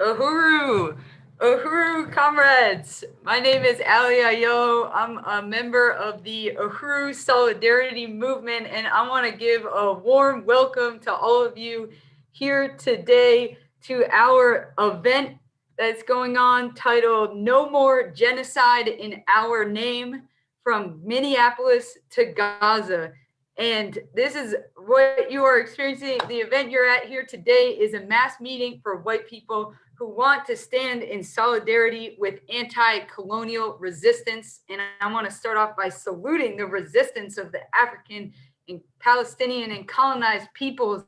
Uhuru, Uhuru comrades. My name is Ali Ayo. I'm a member of the Uhuru Solidarity Movement, and I want to give a warm welcome to all of you here today to our event that's going on titled No More Genocide in Our Name, from Minneapolis to Gaza. And this is what you are experiencing. The event you're at here today is a mass meeting for white people who want to stand in solidarity with anti-colonial resistance. And I want to start off by saluting the resistance of the African and Palestinian and colonized peoples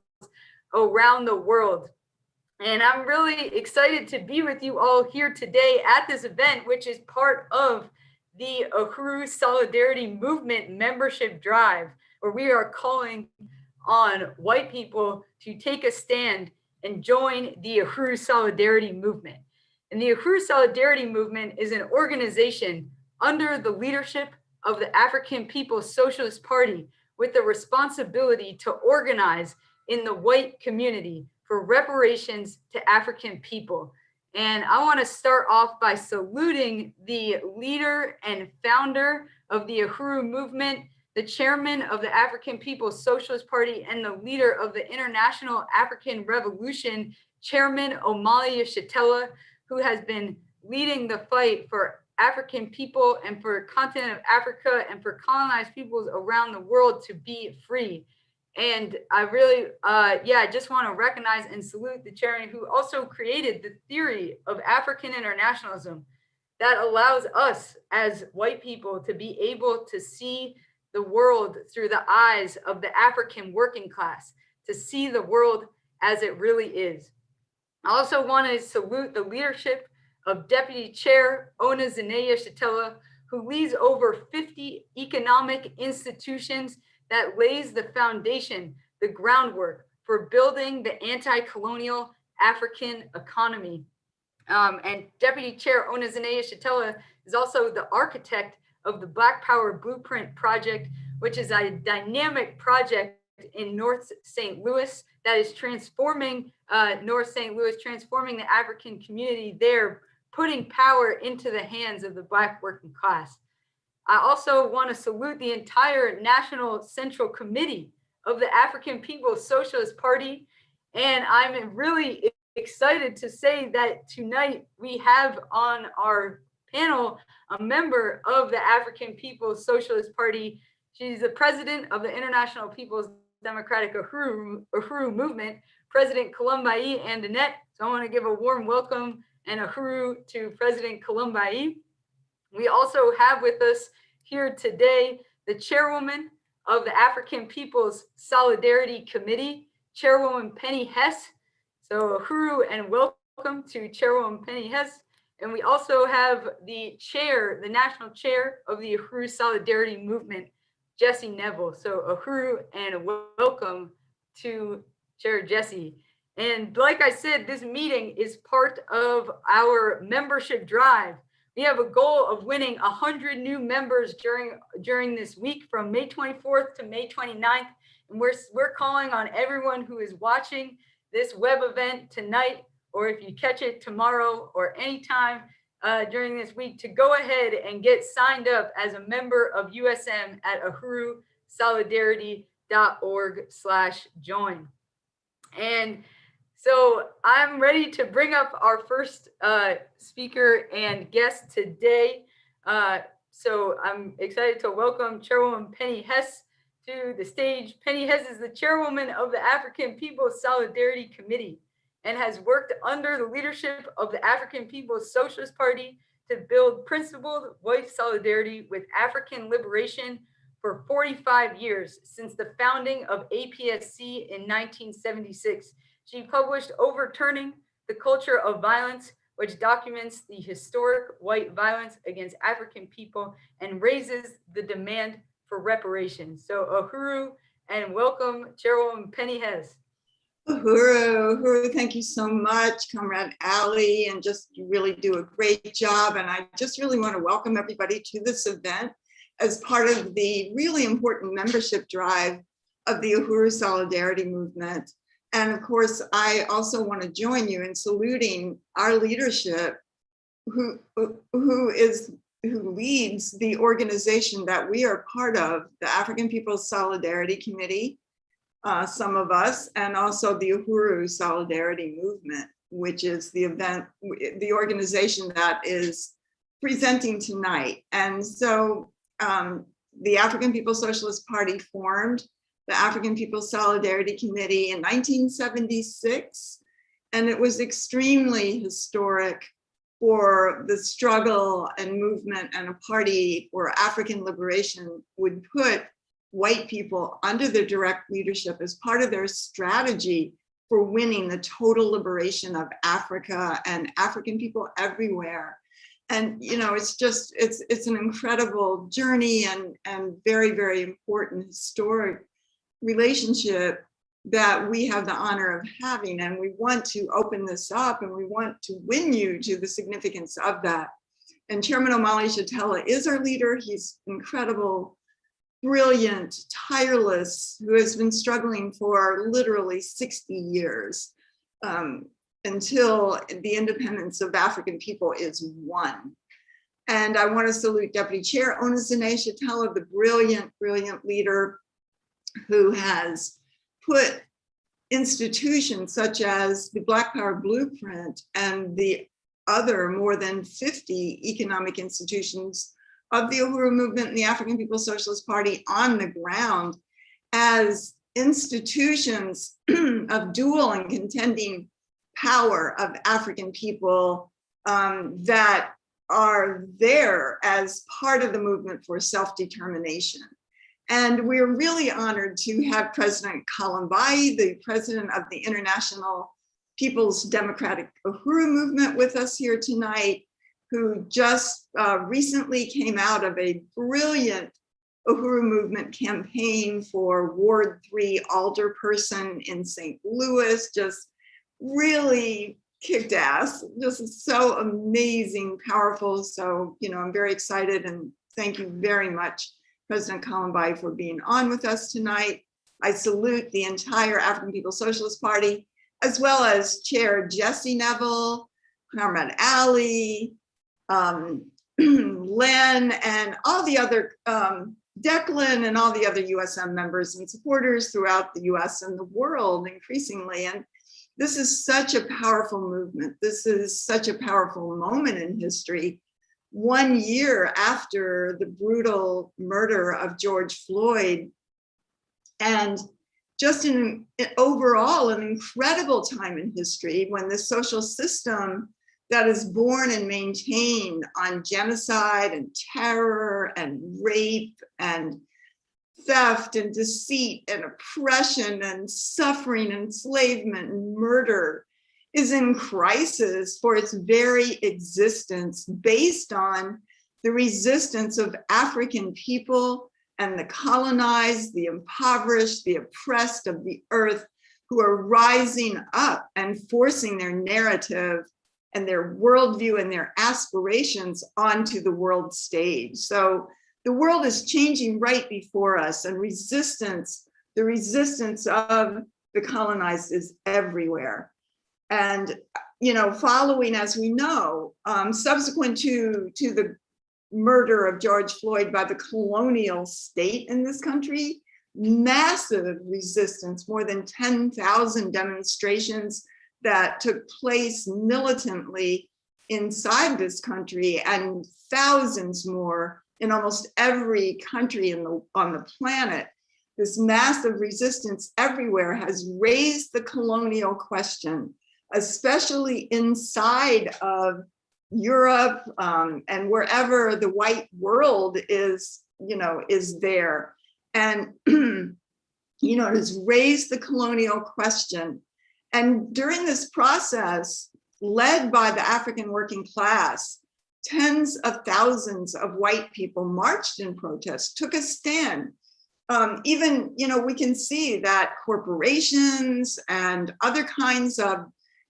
around the world. And I'm really excited to be with you all here today at this event, which is part of the Uhuru Solidarity Movement membership drive, where we are calling on white people to take a stand and join the Uhuru Solidarity Movement. And the Uhuru Solidarity Movement is an organization under the leadership of the African People's Socialist Party with the responsibility to organize in the white community for reparations to African people. And I want to start off by saluting the leader and founder of the Uhuru movement, the chairman of the African People's Socialist Party, and the leader of the International African Revolution, Chairman Omali Yeshitela, who has been leading the fight for African people and for the continent of Africa and for colonized peoples around the world to be free. And I really, I just want to recognize and salute the chairman who also created the theory of African internationalism that allows us as white people to be able to see the world through the eyes of the African working class, to see the world as it really is. I also want to salute the leadership of Deputy Chair Ona Zinaya Shatella, who leads over 50 economic institutions that lays the foundation, the groundwork for building the anti-colonial African economy. And Deputy Chair Ona Zinaya Shatella is also the architect of the Black Power Blueprint Project, which is a dynamic project in North St. Louis that is transforming North St. Louis, transforming the African community there, putting power into the hands of the Black working class. I also want to salute the entire National Central Committee of the African People's Socialist Party. And I'm really excited to say that tonight we have on our panel a member of the African People's Socialist Party. She's the president of the International People's Democratic Uhuru Movement, President Columbai Andanette. So I want to give a warm welcome and Uhuru to President Columbai. We also have with us here today the chairwoman of the African People's Solidarity Committee, Chairwoman Penny Hess. So Uhuru and welcome to Chairwoman Penny Hess. And we also have the chair, the national chair of the Uhuru Solidarity Movement, Jesse Neville. So Uhuru and welcome to Chair Jesse. And like I said, this meeting is part of our membership drive. We have a goal of winning 100 new members during this week from May 24th to May 29th. And we're calling on everyone who is watching this web event tonight, or if you catch it tomorrow or anytime during this week, to go ahead and get signed up as a member of USM at uhurusolidarity.org/join. And so I'm ready to bring up our first speaker and guest today. So I'm excited to welcome Chairwoman Penny Hess to the stage. Penny Hess is the chairwoman of the African People's Solidarity Committee and has worked under the leadership of the African People's Socialist Party to build principled white solidarity with African liberation for 45 years since the founding of APSC in 1976. She published Overturning the Culture of Violence, which documents the historic white violence against African people and raises the demand for reparations. So Uhuru and welcome Chairwoman Penny Hess. Uhuru, thank you so much, Comrade Ali, and just you really do a great job. And I just really want to welcome everybody to this event as part of the really important membership drive of the Uhuru Solidarity Movement. And of course, I also want to join you in saluting our leadership who leads the organization that we are part of, the African People's Solidarity Committee, some of us, and also the Uhuru Solidarity Movement, which is the organization that is presenting tonight. And so the African People's Socialist Party formed the African People's Solidarity Committee in 1976, and it was extremely historic for the struggle and movement, and a party for African liberation would put white people under their direct leadership as part of their strategy for winning the total liberation of Africa and African people everywhere. And it's an incredible journey and very, very important historic relationship that we have the honor of having. And we want to open this up, and we want to win you to the significance of that. And Chairman Omali Shatella is our leader. He's incredible, brilliant, tireless, who has been struggling for literally 60 years until the independence of African people is won. And I want to salute Deputy Chair Onizine Shatella, the brilliant, brilliant leader who has put institutions such as the Black Power Blueprint and the other more than 50 economic institutions of the Uhuru movement and the African People's Socialist Party on the ground as institutions of dual and contending power of African people that are there as part of the movement for self-determination. And we're really honored to have President Kalambai, the president of the International People's Democratic Uhuru Movement, with us here tonight, who just recently came out of a brilliant Uhuru Movement campaign for Ward 3 alderperson in St. Louis, just really kicked ass, just so amazing, powerful. So, I'm very excited, and thank you very much, President Kalambai, for being on with us tonight. I salute the entire African People's Socialist Party, as well as Chair Jesse Neville, Comrade Ali, Len, and all the other, Declan, and all the other USM members and supporters throughout the US and the world increasingly. And this is such a powerful movement. This is such a powerful moment in history. 1 year after the brutal murder of George Floyd, and just overall an incredible time in history when the social system that is born and maintained on genocide and terror and rape and theft and deceit and oppression and suffering and enslavement and murder is in crisis for its very existence, based on the resistance of African people and the colonized, the impoverished, the oppressed of the earth, who are rising up and forcing their narrative and their worldview and their aspirations onto the world stage. So the world is changing right before us, and the resistance of the colonized is everywhere. And, following, as we know, subsequent to the murder of George Floyd by the colonial state in this country, massive resistance, more than 10,000 demonstrations that took place militantly inside this country, and thousands more in almost every country on the planet. This massive resistance everywhere has raised the colonial question, especially inside of Europe and wherever the white world is there. And, it has raised the colonial question. And during this process, led by the African working class, tens of thousands of white people marched in protest, took a stand. We can see that corporations and other kinds of,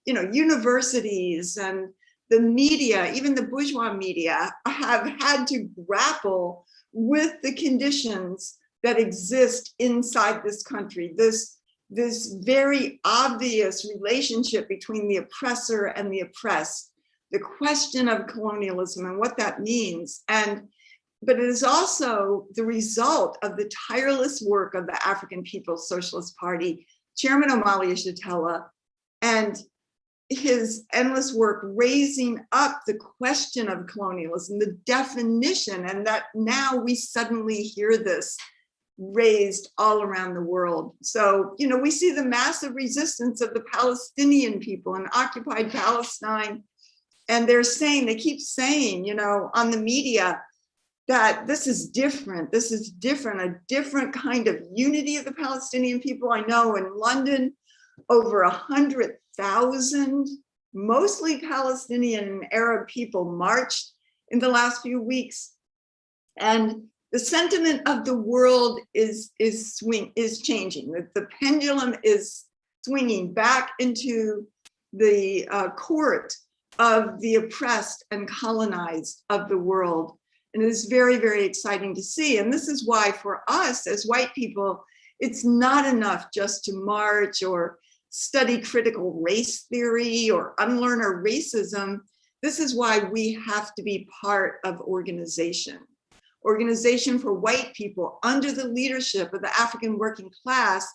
universities and the media, even the bourgeois media, have had to grapple with the conditions that exist inside this country, this this very obvious relationship between the oppressor and the oppressed, the question of colonialism and what that means. But it is also the result of the tireless work of the African People's Socialist Party, Chairman Omali Yeshitela, and his endless work raising up the question of colonialism, the definition, and that now we suddenly hear this raised all around the world. So, you know, we see the massive resistance of the Palestinian people in occupied Palestine. And they keep saying, you know, on the media, that this is different, a different kind of unity of the Palestinian people. I know in London, over 100,000, mostly Palestinian and Arab people marched in the last few weeks. And the sentiment of the world is changing. The pendulum is swinging back into the court of the oppressed and colonized of the world. And it is very, very exciting to see. And this is why for us as white people, it's not enough just to march or study critical race theory or unlearn our racism. This is why we have to be part of organization for white people under the leadership of the African working class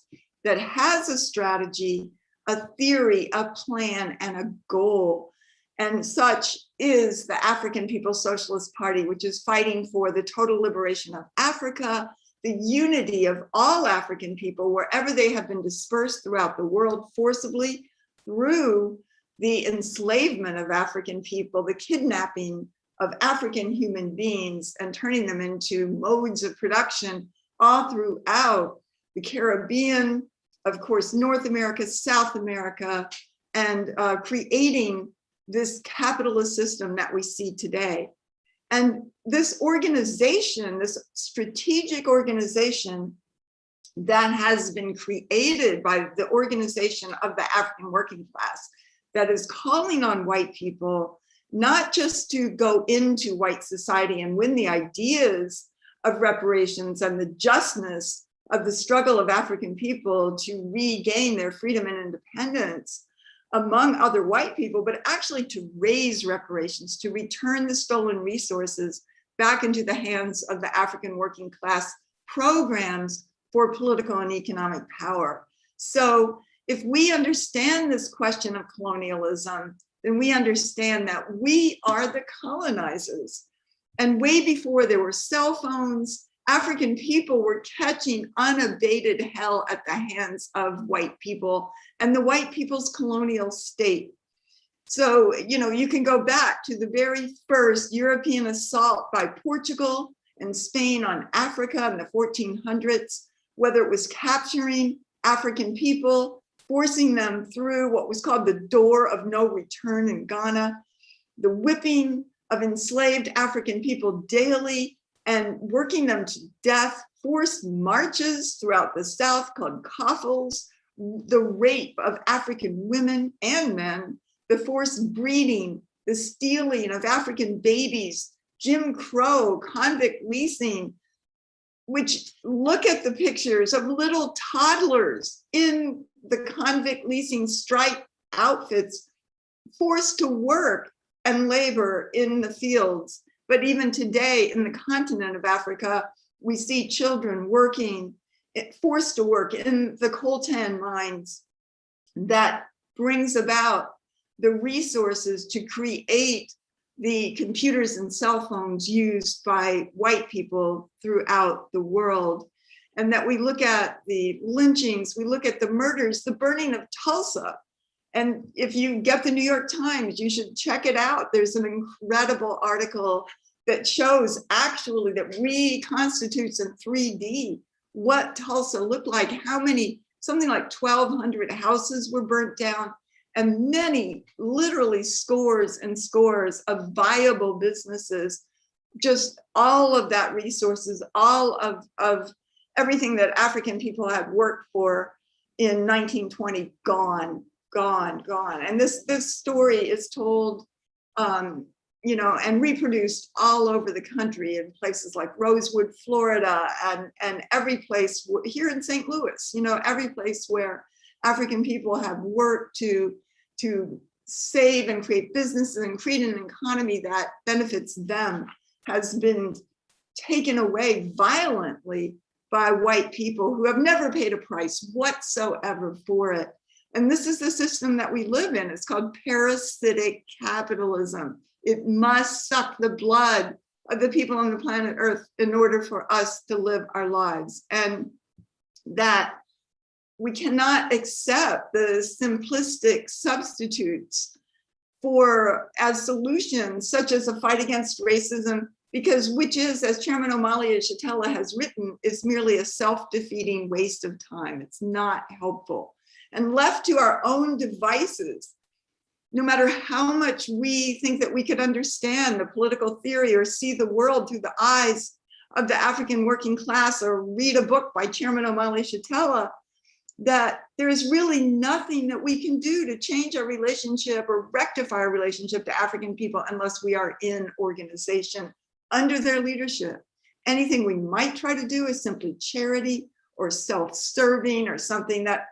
that has a strategy, a theory, a plan, and a goal. And such is the African People's Socialist Party, which is fighting for the total liberation of Africa, the unity of all African people, wherever they have been dispersed throughout the world forcibly through the enslavement of African people, the kidnapping of African human beings and turning them into modes of production all throughout the Caribbean, of course, North America, South America, and creating this capitalist system that we see today. And this organization, this strategic organization that has been created by the organization of the African working class that is calling on white people, not just to go into white society and win the ideas of reparations and the justness of the struggle of African people to regain their freedom and independence, among other white people, but actually to raise reparations, to return the stolen resources back into the hands of the African working class programs for political and economic power. So if we understand this question of colonialism, then we understand that we are the colonizers. And way before there were cell phones, African people were catching unabated hell at the hands of white people and the white people's colonial state. So, you know, you can go back to the very first European assault by Portugal and Spain on Africa in the 1400s, whether it was capturing African people, forcing them through what was called the door of no return in Ghana, the whipping of enslaved African people daily and working them to death, forced marches throughout the South called coffles, the rape of African women and men, the forced breeding, the stealing of African babies, Jim Crow, convict leasing, which look at the pictures of little toddlers in the convict leasing striped outfits, forced to work and labor in the fields. But even today in the continent of Africa, we see children working, forced to work in the coltan mines that brings about the resources to create the computers and cell phones used by white people throughout the world. And that we look at the lynchings, we look at the murders, the burning of Tulsa. And if you get the New York Times, you should check it out. There's an incredible article that shows actually that reconstitutes in 3D what Tulsa looked like, how many, something like 1,200 houses were burnt down, and many, literally scores and scores of viable businesses, just all of that resources, all of everything that African people had worked for in 1920, gone. And this story is told and reproduced all over the country in places like Rosewood, Florida, and every place here in St. Louis, every place where African people have worked to save and create businesses and create an economy that benefits them has been taken away violently by white people who have never paid a price whatsoever for it. And this is the system that we live in. It's called parasitic capitalism. It must suck the blood of the people on the planet Earth in order for us to live our lives. And that we cannot accept the simplistic substitutes as solutions, such as a fight against racism, which is, as Chairman Omali Yeshitela has written, is merely a self-defeating waste of time. It's not helpful. And left to our own devices, no matter how much we think that we could understand the political theory or see the world through the eyes of the African working class or read a book by Chairman Omali Yeshitela, that there is really nothing that we can do to change our relationship or rectify our relationship to African people unless we are in organization under their leadership. Anything we might try to do is simply charity or self-serving or something that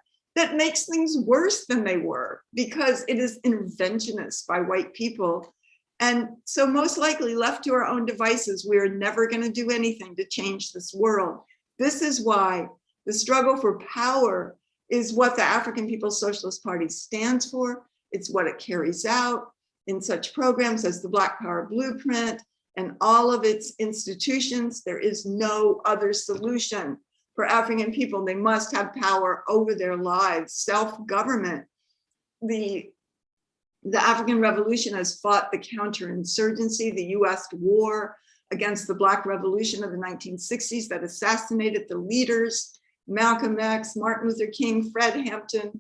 makes things worse than they were, because it is interventionist by white people. And so most likely left to our own devices, we're never going to do anything to change this world. This is why the struggle for power is what the African People's Socialist Party stands for. It's what it carries out in such programs as the Black Power Blueprint and all of its institutions. There is no other solution for African people. They must have power over their lives, self-government. The African Revolution has fought the counterinsurgency, the US war against the Black Revolution of the 1960s that assassinated the leaders, Malcolm X, Martin Luther King, Fred Hampton,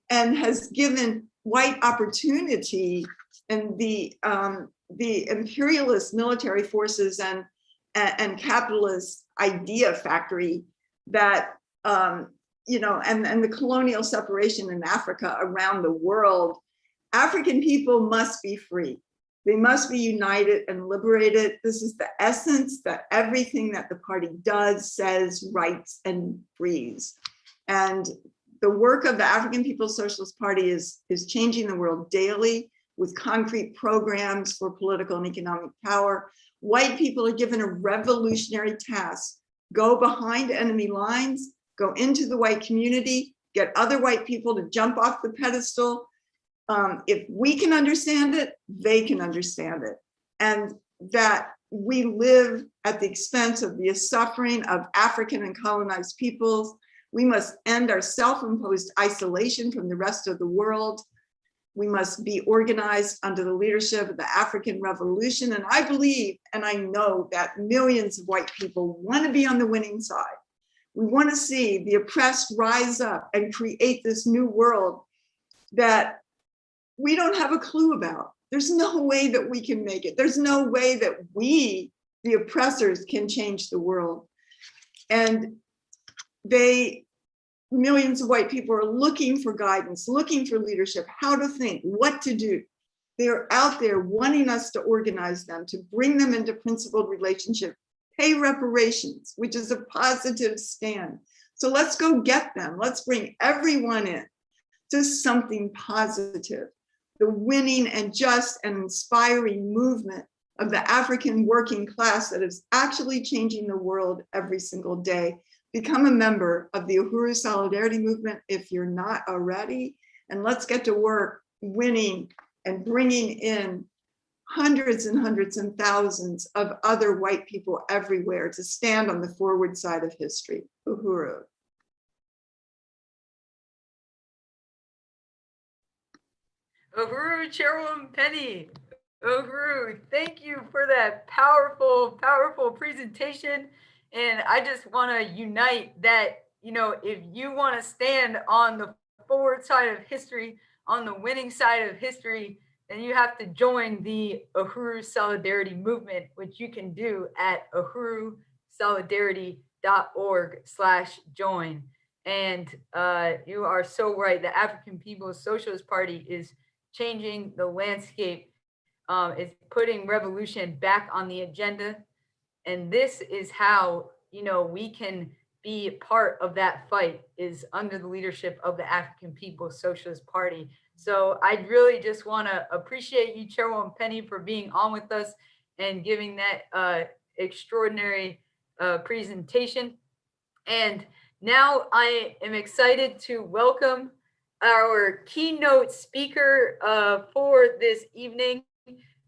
and has given white opportunity and the imperialist military forces and capitalist idea factory that, and the colonial separation in Africa around the world. African people must be free. They must be united and liberated. This is the essence that everything that the party does, says, writes, and breathes. And the work of the African People's Socialist Party is changing the world daily with concrete programs for political and economic power. White people are given a revolutionary task. Go behind enemy lines, go into the white community, get other white people to jump off the pedestal. If we can understand it, they can understand it. And that we live at the expense of the suffering of African and colonized peoples. We must end our self-imposed isolation from the rest of the world. We must be organized under the leadership of the African Revolution. And I believe, and I know that millions of white people want to be on the winning side. We want to see the oppressed rise up and create this new world that we don't have a clue about. There's no way that we can make it. There's no way that we, the oppressors, can change the world. And millions of white people are looking for guidance, looking for leadership, how to think, what to do. They're out there wanting us to organize them, to bring them into principled relationship, pay reparations, which is a positive stand. So let's go get them. Let's bring everyone in to something positive. The winning and just and inspiring movement of the African working class that is actually changing the world every single day. Become a member of the Uhuru Solidarity Movement if you're not already, and let's get to work winning and bringing in hundreds and hundreds and thousands of other white people everywhere to stand on the forward side of history. Uhuru. Uhuru, Chairwoman Penny. Uhuru, thank you for that powerful, powerful presentation. And I just want to unite that, if you want to stand on the forward side of history, on the winning side of history, then you have to join the Uhuru Solidarity Movement, which you can do at uhurusolidarity.org/join. And you are so right. The African People's Socialist Party is changing the landscape is putting revolution back on the agenda. And this is how, we can be part of that fight, is under the leadership of the African People's Socialist Party. So I really just want to appreciate you, Chairwoman Penny, for being on with us and giving that extraordinary presentation. And now I am excited to welcome our keynote speaker for this evening,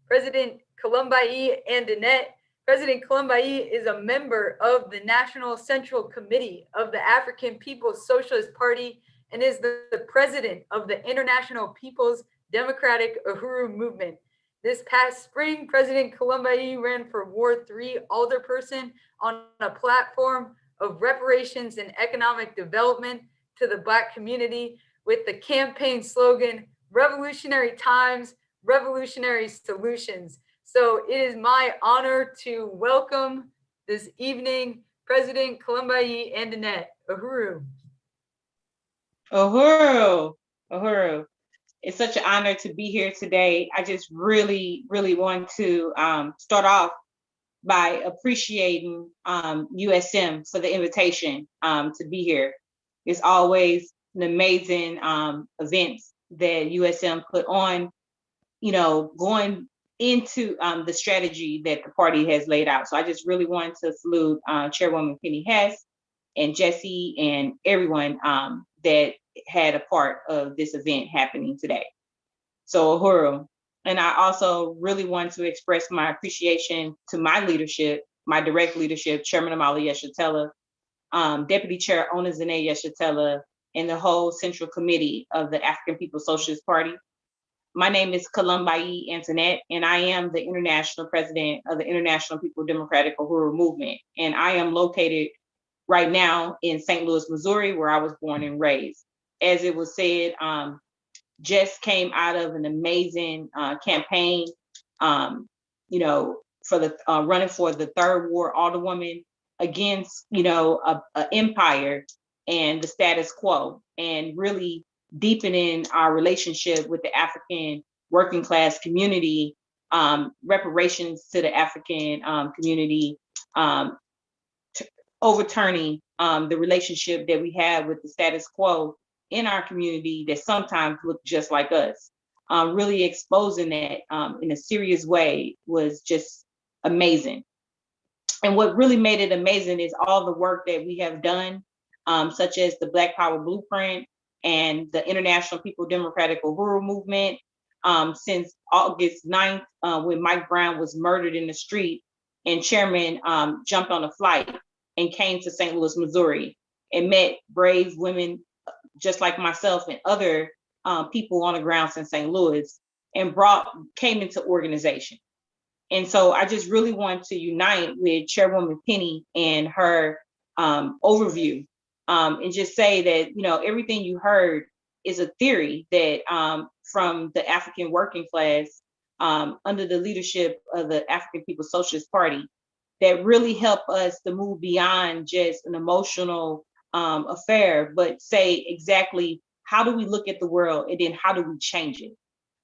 President Columbai Andanette. President Columbai is a member of the National Central Committee of the African People's Socialist Party and is the president of the International People's Democratic Uhuru Movement. This past spring, President Columbai ran for Ward 3 alderperson on a platform of reparations and economic development to the Black community with the campaign slogan, "Revolutionary Times, Revolutionary Solutions." So it is my honor to welcome this evening President Columbai Andanette. Uhuru. Uhuru. Uhuru. It's such an honor to be here today. I just really, really want to start off by appreciating USM for the invitation to be here. It's always an amazing event that USM put on, going into the strategy that the party has laid out. So I just really want to salute Chairwoman Penny Hess and Jesse and everyone that had a part of this event happening today. So Uhuru. And I also really want to express my appreciation to my leadership, my direct leadership, Chairman Amali Yeshitela, Deputy Chair Onazane Yeshitela, and the whole Central Committee of the African People's Socialist Party. My name is Columbai Andanette, and I am the International President of the International People Democratic Uhuru Movement. And I am located right now in St. Louis, Missouri, where I was born and raised. As it was said, just came out of an amazing campaign, for the running for the third ward alderwoman against, a empire and the status quo, and really deepening our relationship with the African working class community, reparations to the African community, overturning the relationship that we have with the status quo in our community that sometimes look just like us. Really exposing that in a serious way was just amazing. And what really made it amazing is all the work that we have done, such as the Black Power Blueprint and the International People Democratic Uhuru Movement, since August 9th, when Mike Brown was murdered in the street, and Chairman jumped on a flight and came to St. Louis, Missouri, and met brave women just like myself and other people on the grounds in St. Louis, and came into organization. And so I just really want to unite with Chairwoman Penny and her overview, and just say that, everything you heard is a theory that from the African working class under the leadership of the African People's Socialist Party that really help us to move beyond just an emotional affair, but say exactly how do we look at the world, and then how do we change it?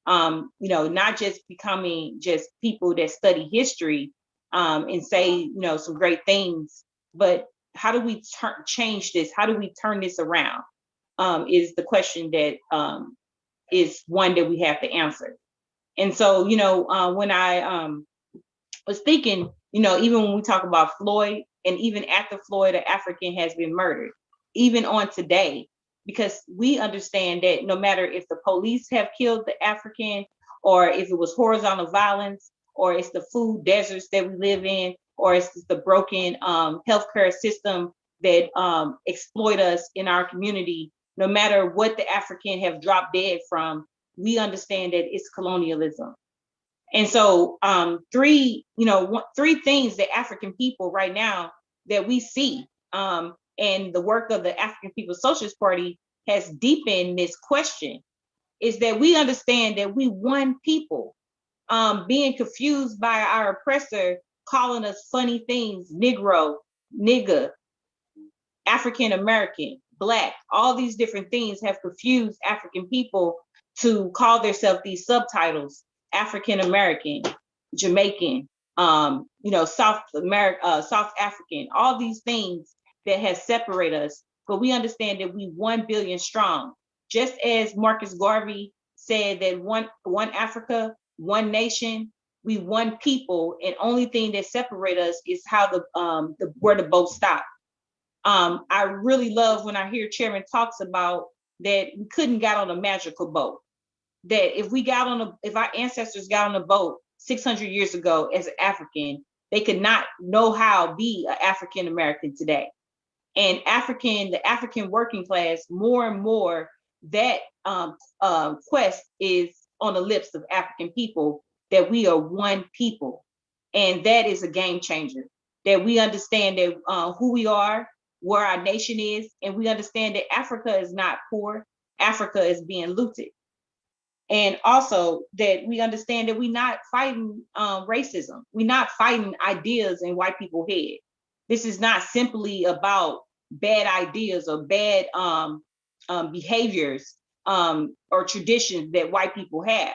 Not just becoming just people that study history and say, some great things, but how do we change this? How do we turn this around? Is the question that is one that we have to answer. And so, when I was thinking, even when we talk about Floyd, and even after Floyd, an African has been murdered, even on today, because we understand that no matter if the police have killed the African, or if it was horizontal violence, or it's the food deserts that we live in, or it's the broken healthcare system that exploit us in our community, no matter what the African have dropped dead from, we understand that it's colonialism. And so three things that African people right now that we see, and the work of the African People's Socialist Party has deepened this question, is that we understand that we one people, being confused by our oppressor, calling us funny things, Negro, nigga, African American, Black, all these different things have confused African people to call themselves these subtitles African American, Jamaican, South America, South African, all these things that has separated us. But we understand that we 1 billion strong. Just as Marcus Garvey said that one Africa, one nation, we one people, and only thing that separates us is how where the boat stopped. I really love when I hear Chairman talks about that we couldn't got on a magical boat. That if our ancestors got on a boat 600 years ago as an African, they could not know how be an African American today. And the African working class, more and more, that quest is on the lips of African people, that we are one people. And that is a game changer, that we understand that who we are, where our nation is, and we understand that Africa is not poor, Africa is being looted. And also that we understand that we're not fighting racism. We're not fighting ideas in white people's head. This is not simply about bad ideas or bad behaviors or traditions that white people have.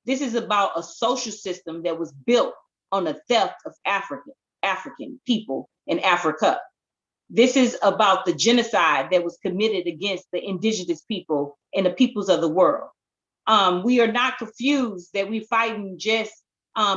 This is about a social system that was built on the theft of African people in Africa. This is about the genocide that was committed against the indigenous people and the peoples of the world. We are not confused that we're fighting just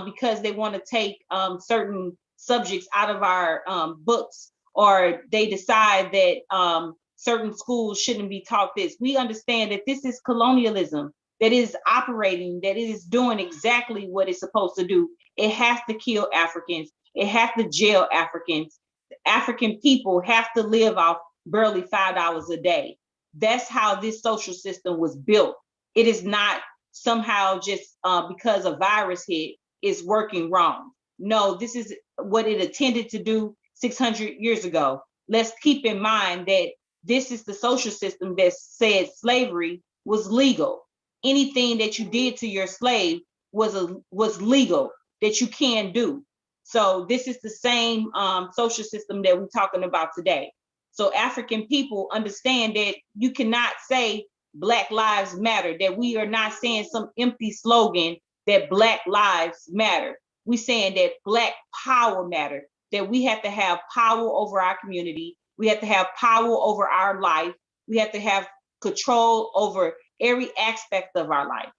because they want to take certain subjects out of our books, or they decide that certain schools shouldn't be taught this. We understand that this is colonialism that is operating, that it is doing exactly what it's supposed to do. It has to kill Africans. It has to jail Africans. African people have to live off barely $5 a day. That's how this social system was built. It is not somehow just because a virus hit is working wrong. No, this is what it intended to do 600 years ago. Let's keep in mind that this is the social system that said slavery was legal. Anything that you did to your slave was legal, that you can do. So this is the same social system that we're talking about today. So African people understand that you cannot say Black Lives Matter, that we are not saying some empty slogan that Black Lives Matter. We're saying that Black power matter, that we have to have power over our community. We have to have power over our life. We have to have control over every aspect of our life.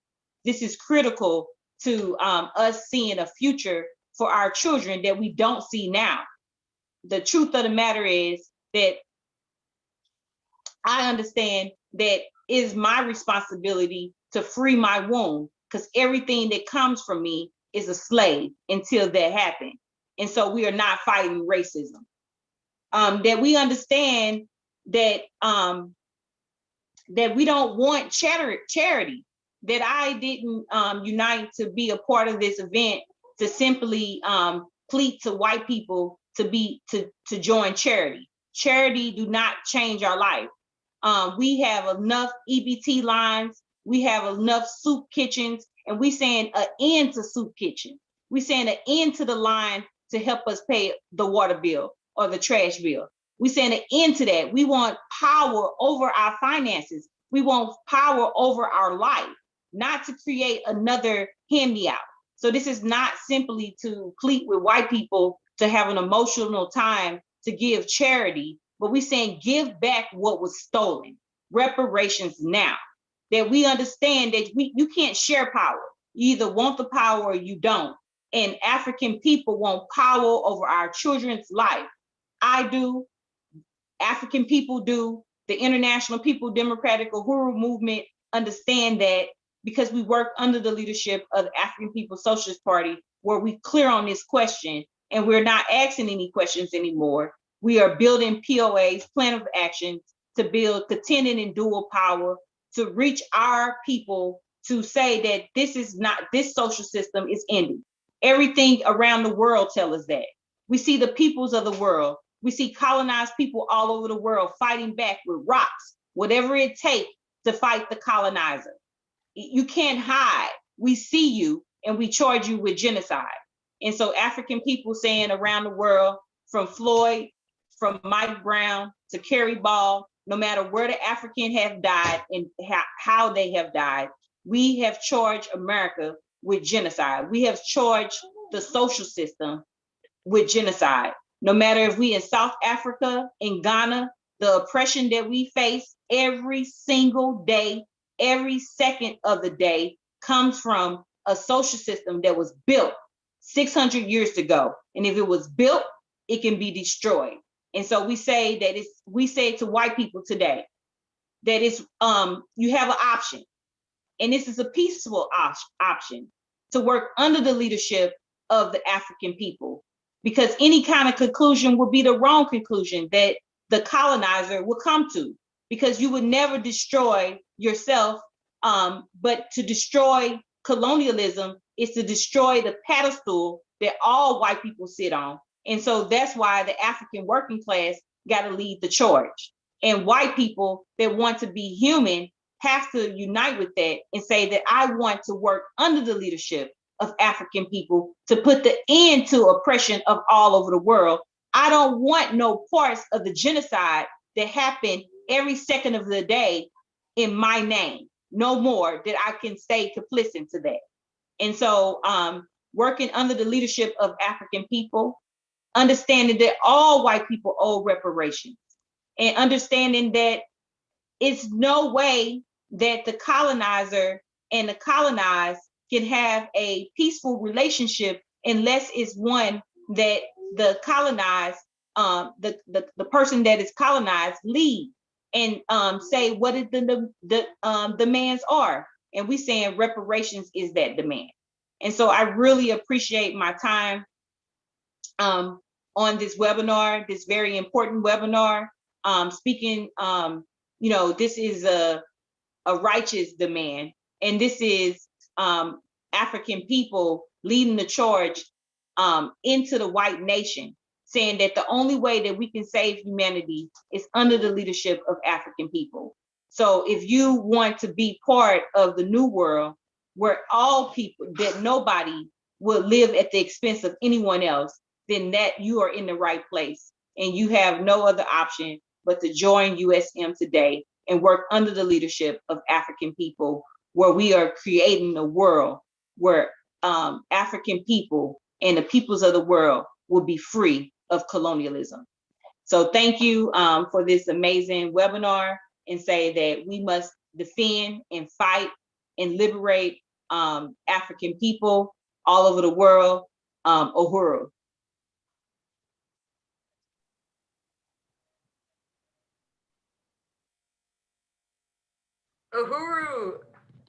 This is critical to us seeing a future for our children that we don't see now. The truth of the matter is that I understand that it is my responsibility to free my womb, because everything that comes from me is a slave until that happens. And so we are not fighting racism. That we understand that that we don't want charity, that I didn't unite to be a part of this event to simply plead to white people to join charity. Charity do not change our life. We have enough EBT lines, we have enough soup kitchens, and we saying an end to soup kitchen. We saying an end to the line to help us pay the water bill or the trash bill. We saying an end to that. We want power over our finances. We want power over our life, not to create another hand-me-out. So this is not simply to plead with white people to have an emotional time to give charity, but we're saying give back what was stolen. Reparations now. That we understand that you can't share power. You either want the power or you don't. And African people want power over our children's life. I do. African people do. The International People Democratic Uhuru Movement understand that, because we work under the leadership of the African People's Socialist Party, where we clear on this question and we're not asking any questions anymore. We are building POAs, plan of actions, to build contending and dual power, to reach our people, to say that this social system is ending. Everything around the world tell us that. We see the peoples of the world. We see colonized people all over the world fighting back with rocks, whatever it takes to fight the colonizer. You can't hide. We see you and we charge you with genocide. And so African people saying around the world, from Floyd, from Mike Brown to Kerry Ball, no matter where the African have died and how they have died, we have charged America with genocide. We have charged the social system with genocide. No matter if we in South Africa, in Ghana, the oppression that we face every single day, every second of the day comes from a social system that was built 600 years ago. And if it was built, it can be destroyed. And so we say to white people today that it's you have an option. And this is a peaceful option to work under the leadership of the African people, because any kind of conclusion would be the wrong conclusion that the colonizer would come to, because you would never destroy yourself, but to destroy colonialism is to destroy the pedestal that all white people sit on. And so that's why the African working class got to lead the charge. And white people that want to be human have to unite with that and say that I want to work under the leadership of African people to put the end to oppression of all over the world. I don't want no parts of the genocide that happen every second of the day in my name. No more that I can stay complicit to that. And so working under the leadership of African people, understanding that all white people owe reparations, and understanding that it's no way that the colonizer and the colonized can have a peaceful relationship unless it's one that the colonized, the person that is colonized lead and say what is the demands are. And we saying reparations is that demand. And so I really appreciate my time on this webinar, this very important webinar. Speaking, this is a righteous demand, and this is African people leading the charge into the white nation, saying that the only way that we can save humanity is under the leadership of African people. So if you want to be part of the new world where all people, that nobody will live at the expense of anyone else, then that you are in the right place. And you have no other option but to join USM today and work under the leadership of African people, where we are creating a world where African people and the peoples of the world will be free of colonialism. So thank you for this amazing webinar, and say that we must defend and fight and liberate African people all over the world. Uhuru.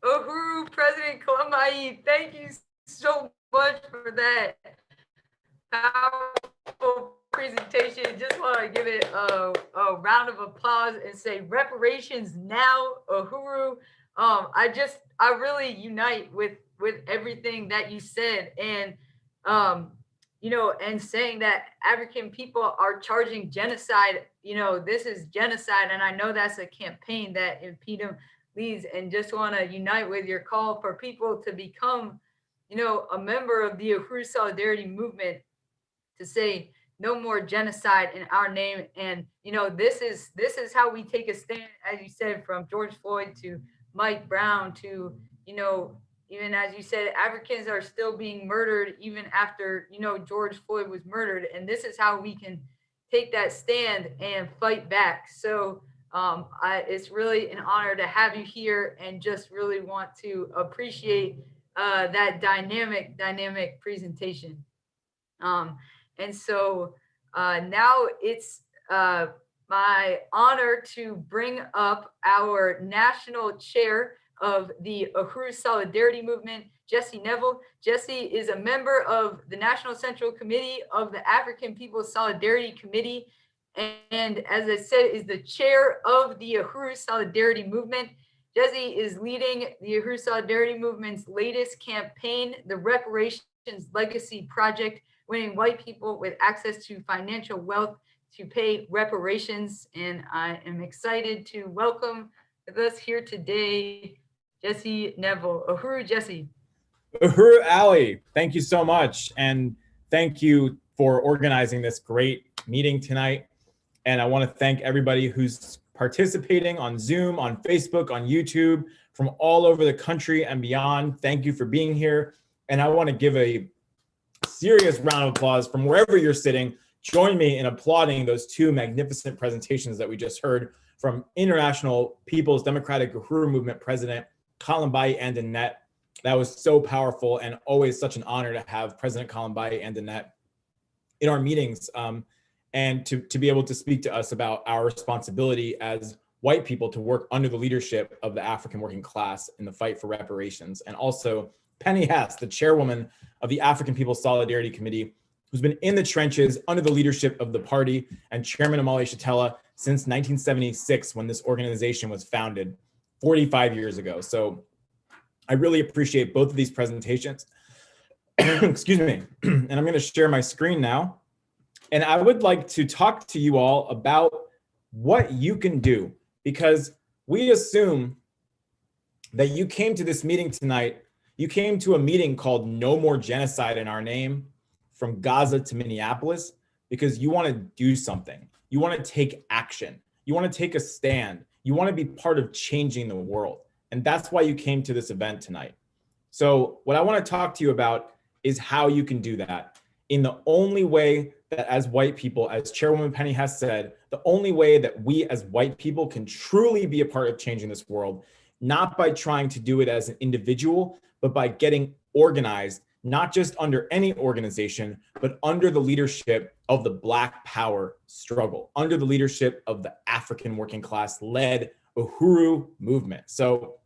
Uhuru, President Kalama'i, thank you so much for that powerful presentation. Just want to give it a round of applause and say reparations now, Uhuru. I really unite with everything that you said, and and saying that African people are charging genocide. This is genocide, and I know that's a campaign that Impedum leads, and just want to unite with your call for people to become, a member of the Uhuru Solidarity Movement, to say no more genocide in our name. And this is how we take a stand, as you said, from George Floyd to Mike Brown to even as you said, Africans are still being murdered even after George Floyd was murdered. And this is how we can take that stand and fight back. So it's really an honor to have you here, and just really want to appreciate that dynamic presentation. And so now it's my honor to bring up our national chair of the Uhuru Solidarity Movement, Jesse Neville. Jesse is a member of the National Central Committee of the African People's Solidarity Committee, and as I said, is the chair of the Uhuru Solidarity Movement. Jesse is leading the Uhuru Solidarity Movement's latest campaign, the Reparations Legacy Project, winning white people with access to financial wealth to pay reparations. And I am excited to welcome with us here today, Jesse Neville. Uhuru, Jesse. Uhuru Ali, thank you so much. And thank you for organizing this great meeting tonight. And I want to thank everybody who's participating on Zoom, on Facebook, on YouTube, from all over the country and beyond. Thank you for being here. And I want to give a serious round of applause from wherever you're sitting. Join me in applauding those two magnificent presentations that we just heard from International People's Democratic Uhuru Movement President Kalambai and Annette. That was so powerful, and always such an honor to have President Kalambai and Annette in our meetings, and to be able to speak to us about our responsibility as white people to work under the leadership of the African working class in the fight for reparations. And also Penny Hess, the chairwoman of the African People's Solidarity Committee, who's been in the trenches under the leadership of the party, and Chairman Omali Yeshitela since 1976, when this organization was founded 45 years ago. So I really appreciate both of these presentations. Excuse me. And I'm going to share my screen now. And I would like to talk to you all about what you can do, because we assume that you came to this meeting tonight. You came to a meeting called No More Genocide in Our Name, from Gaza to Minneapolis, because you want to do something. You want to take action. You want to take a stand. You want to be part of changing the world. And that's why you came to this event tonight. So what I want to talk to you about is how you can do that in the only way that, as white people, as Chairwoman Penny Hess said, the only way that we as white people can truly be a part of changing this world, not by trying to do it as an individual, but by getting organized, not just under any organization, but under the leadership of the Black Power struggle, under the leadership of the African working class led Uhuru movement. So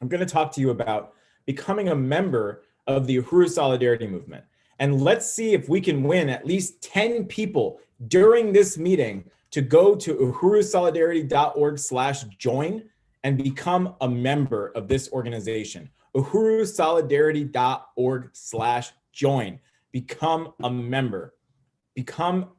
I'm going to talk to you about becoming a member of the Uhuru Solidarity movement. And let's see if we can win at least 10 people during this meeting to go to uhurusolidarity.org/join and become a member of this organization. uhurusolidarity.org/join. Become a member. Become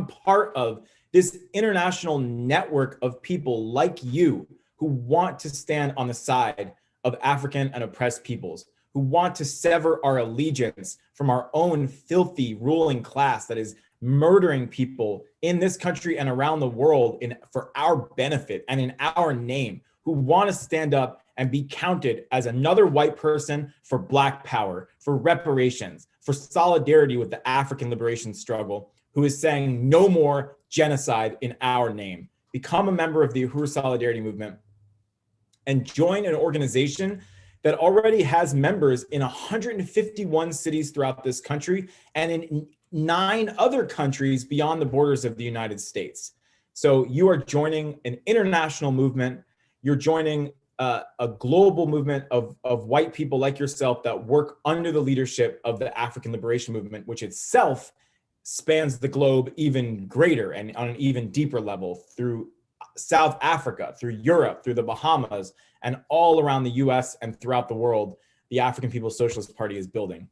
part of this international network of people like you who want to stand on the side of African and oppressed peoples, who want to sever our allegiance from our own filthy ruling class that is murdering people in this country and around the world for our benefit and in our name, who want to stand up and be counted as another white person for Black power, for reparations, for solidarity with the African liberation struggle, who is saying no more genocide in our name. Become a member of the Uhuru Solidarity movement and join an organization that already has members in 151 cities throughout this country and in 9 other countries beyond the borders of the United States. So you are joining an international movement. You're joining a global movement of white people like yourself that work under the leadership of the African Liberation Movement, which itself spans the globe even greater and on an even deeper level through South Africa, through Europe, through the Bahamas, and all around the US and throughout the world, the African People's Socialist Party is building.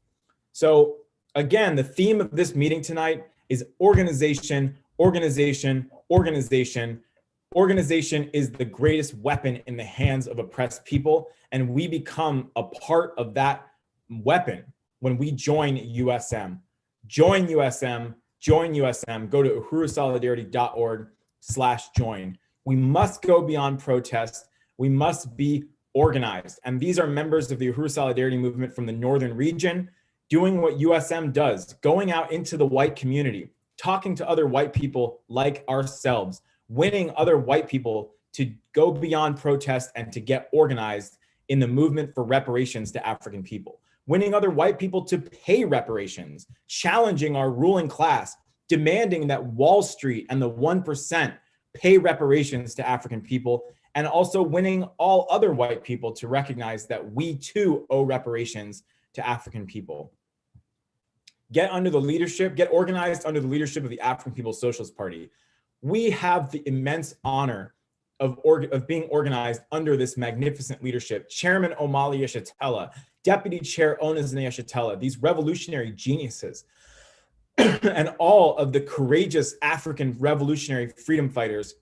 So again, the theme of this meeting tonight is organization, organization, organization. Organization is the greatest weapon in the hands of oppressed people, and we become a part of that weapon when we join USM. Join USM, join USM, go to uhurusolidarity.org/join. We must go beyond protest. We must be organized. And these are members of the Uhuru Solidarity movement from the Northern region, doing what USM does, going out into the white community, talking to other white people like ourselves, winning other white people to go beyond protest and to get organized in the movement for reparations to African people, winning other white people to pay reparations, challenging our ruling class, demanding that Wall Street and the 1% pay reparations to African people, and also winning all other white people to recognize that we too owe reparations to African people. Get organized under the leadership of the African People's Socialist Party. We have the immense honor of being organized under this magnificent leadership. Chairman Omali Yeshitela, Deputy Chair Onizane Yeshitela, these revolutionary geniuses, and all of the courageous African revolutionary freedom fighters,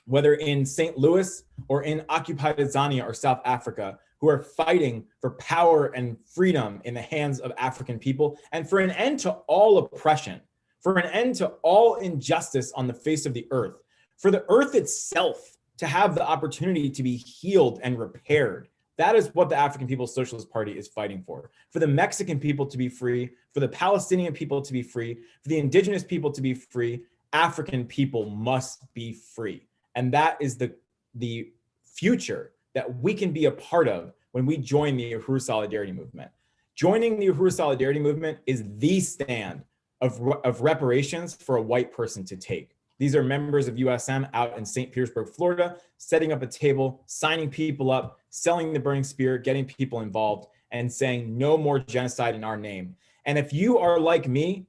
whether in St. Louis or in occupied Tanzania or South Africa, who are fighting for power and freedom in the hands of African people and for an end to all oppression, for an end to all injustice on the face of the earth, for the earth itself to have the opportunity to be healed and repaired. That is what the African People's Socialist Party is fighting for the Mexican people to be free, for the Palestinian people to be free, for the indigenous people to be free. African people must be free. And that is the future that we can be a part of when we join the Uhuru Solidarity Movement. Joining the Uhuru Solidarity Movement is the stand of reparations for a white person to take. These are members of USM out in St. Petersburg, Florida, setting up a table, signing people up, selling the burning spear, getting people involved, and saying no more genocide in our name. And if you are like me,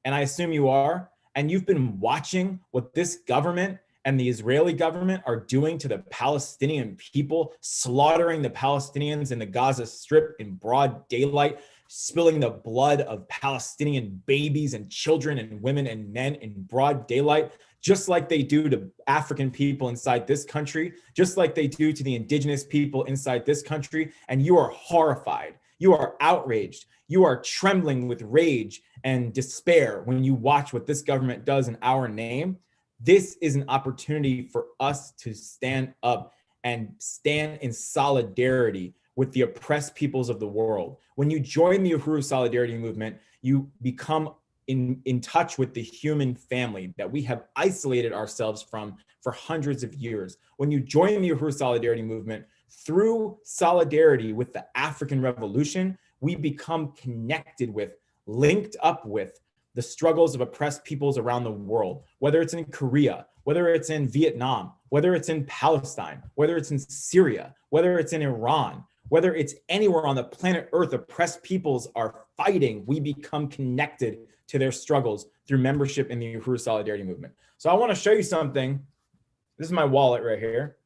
and I assume you are, and you've been watching what this government and the Israeli government are doing to the Palestinian people, slaughtering the Palestinians in the Gaza Strip in broad daylight, spilling the blood of Palestinian babies and children and women and men in broad daylight, just like they do to African people inside this country, just like they do to the indigenous people inside this country. And you are horrified, you are outraged, you are trembling with rage and despair when you watch what this government does in our name. This is an opportunity for us to stand up and stand in solidarity with the oppressed peoples of the world. When you join the Uhuru Solidarity Movement, you become in touch with the human family that we have isolated ourselves from for hundreds of years. When you join the Uhuru Solidarity Movement, through solidarity with the African Revolution, we become connected with, linked up with the struggles of oppressed peoples around the world, whether it's in Korea, whether it's in Vietnam, whether it's in Palestine, whether it's in Syria, whether it's in Iran, whether it's anywhere on the planet Earth, oppressed peoples are fighting. We become connected to their struggles through membership in the Uhuru Solidarity Movement. So I want to show you something. This is my wallet right here.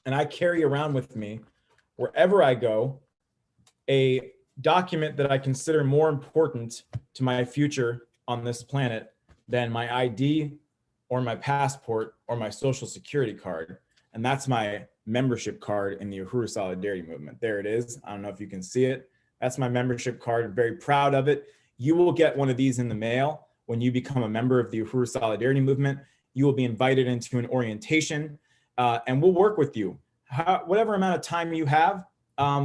And I carry around with me, wherever I go, a document that I consider more important to my future on this planet than my ID or my passport or my social security card. And that's my membership card in the Uhuru Solidarity Movement. There it is. I don't know if you can see it. That's my membership card. I'm very proud of it. You will get one of these in the mail when you become a member of the Uhuru Solidarity Movement. You will be invited into an orientation and we'll work with you. Whatever amount of time you have,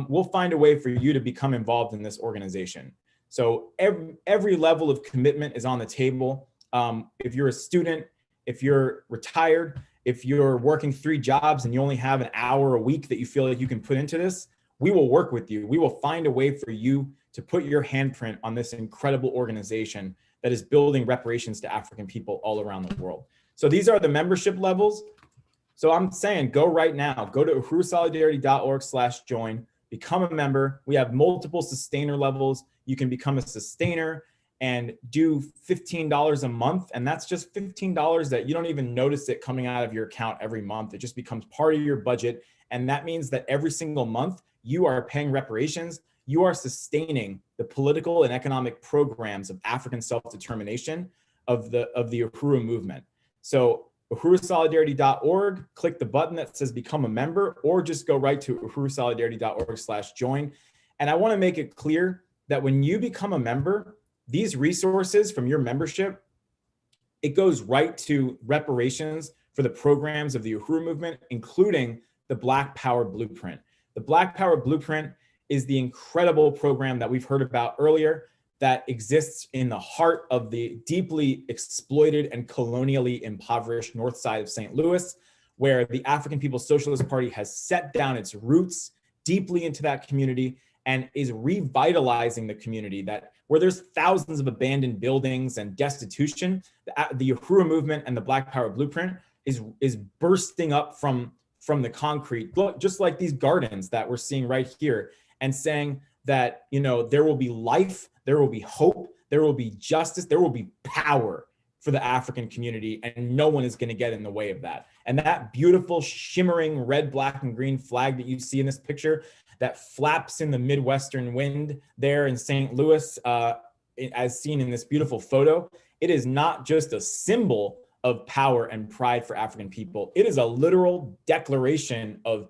we'll find a way for you to become involved in this organization. So every level of commitment is on the table. If you're a student, if you're retired, if you're working 3 jobs and you only have an hour a week that you feel like you can put into this, we will work with you. We will find a way for you to put your handprint on this incredible organization that is building reparations to African people all around the world. So these are the membership levels. So I'm saying go right now, go to uhurusolidarity.org/join, become a member. We have multiple sustainer levels. You can become a sustainer and do $15 a month. And that's just $15 that you don't even notice it coming out of your account every month. It just becomes part of your budget. And that means that every single month you are paying reparations. You are sustaining the political and economic programs of African self-determination of the Uhuru movement. So uhurusolidarity.org, click the button that says become a member, or just go right to uhurusolidarity.org/join. And I want to make it clear that when you become a member, these resources from your membership, it goes right to reparations for the programs of the Uhuru movement, including the Black Power Blueprint. The Black Power Blueprint is the incredible program that we've heard about earlier that exists in the heart of the deeply exploited and colonially impoverished north side of St. Louis, where the African People's Socialist Party has set down its roots deeply into that community and is revitalizing the community, that where there's thousands of abandoned buildings and destitution, the Uhuru movement and the Black Power Blueprint is bursting up from the concrete, just like these gardens that we're seeing right here, and saying that, you know, there will be life, there will be hope, there will be justice, there will be power for the African community, and no one is going to get in the way of that. And that beautiful shimmering red, black, and green flag that you see in this picture that flaps in the Midwestern wind there in St. Louis, as seen in this beautiful photo, it is not just a symbol of power and pride for African people. It is a literal declaration of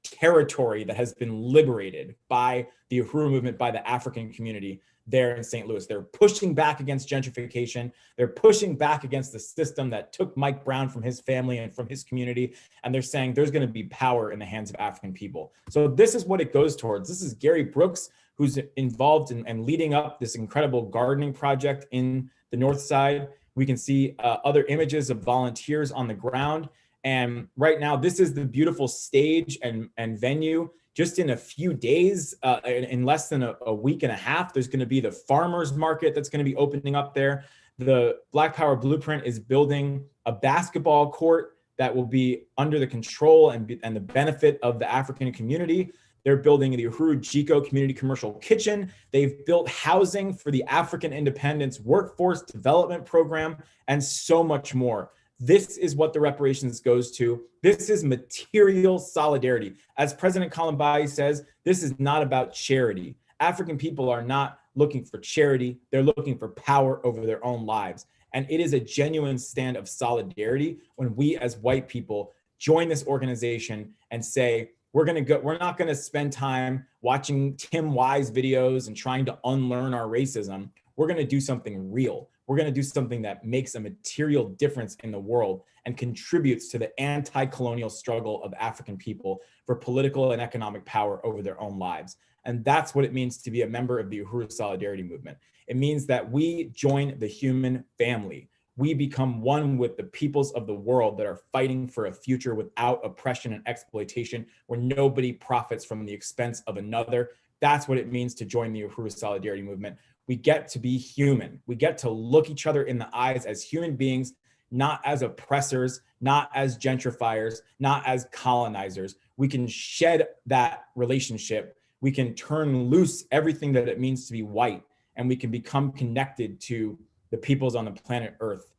territory that has been liberated by the Uhuru movement, by the African community. there in St. Louis. They're pushing back against gentrification. They're pushing back against the system that took Mike Brown from his family and from his community. And they're saying there's going to be power in the hands of African people. So this is what it goes towards. This is Gary Brooks, who's involved in and leading up this incredible gardening project in the North Side. We can see other images of volunteers on the ground. And right now, this is the beautiful stage and venue. Just in a few days, in less than a week and a half, there's going to be the farmers market that's going to be opening up there. The Black Power Blueprint is building a basketball court that will be under the control and the benefit of the African community. They're building the Uhuru Jiko Community Commercial Kitchen. They've built housing for the African Independence Workforce Development Program, and so much more. This is what the reparations goes to. This is material solidarity. As President Kalambay says, this is not about charity. African people are not looking for charity. They're looking for power over their own lives. And it is a genuine stand of solidarity when we as white people join this organization and say, we're not going to spend time watching Tim Wise videos and trying to unlearn our racism. We're going to do something real. We're going to do something that makes a material difference in the world and contributes to the anti-colonial struggle of African people for political and economic power over their own lives. And that's what it means to be a member of the Uhuru Solidarity Movement. It means that we join the human family. We become one with the peoples of the world that are fighting for a future without oppression and exploitation, where nobody profits from the expense of another. That's what it means to join the Uhuru Solidarity Movement. We get to be human. We get to look each other in the eyes as human beings, not as oppressors, not as gentrifiers, not as colonizers. We can shed that relationship. We can turn loose everything that it means to be white, and we can become connected to the peoples on the planet Earth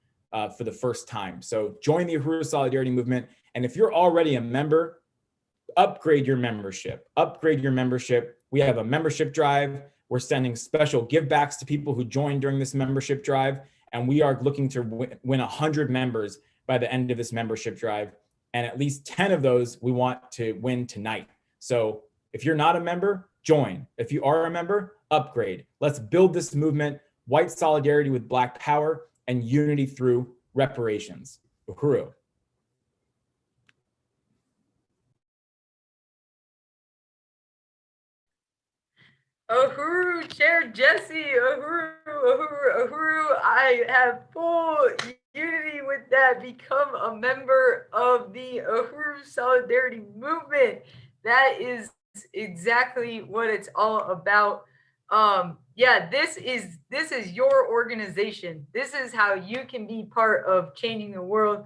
for the first time. So join the Uhuru Solidarity Movement. And if you're already a member, upgrade your membership. Upgrade your membership. We have a membership drive. We're sending special givebacks to people who join during this membership drive. And we are looking to win 100 members by the end of this membership drive. And at least 10 of those we want to win tonight. So if you're not a member, join. If you are a member, upgrade. Let's build this movement, white solidarity with Black power, and unity through reparations. Uhuru. Uhuru, Chair Jesse, Uhuru, Uhuru, Uhuru. I have full unity with that. Become a member of the Uhuru Solidarity Movement. That is exactly what it's all about. Yeah, this is your organization. This is how you can be part of changing the world.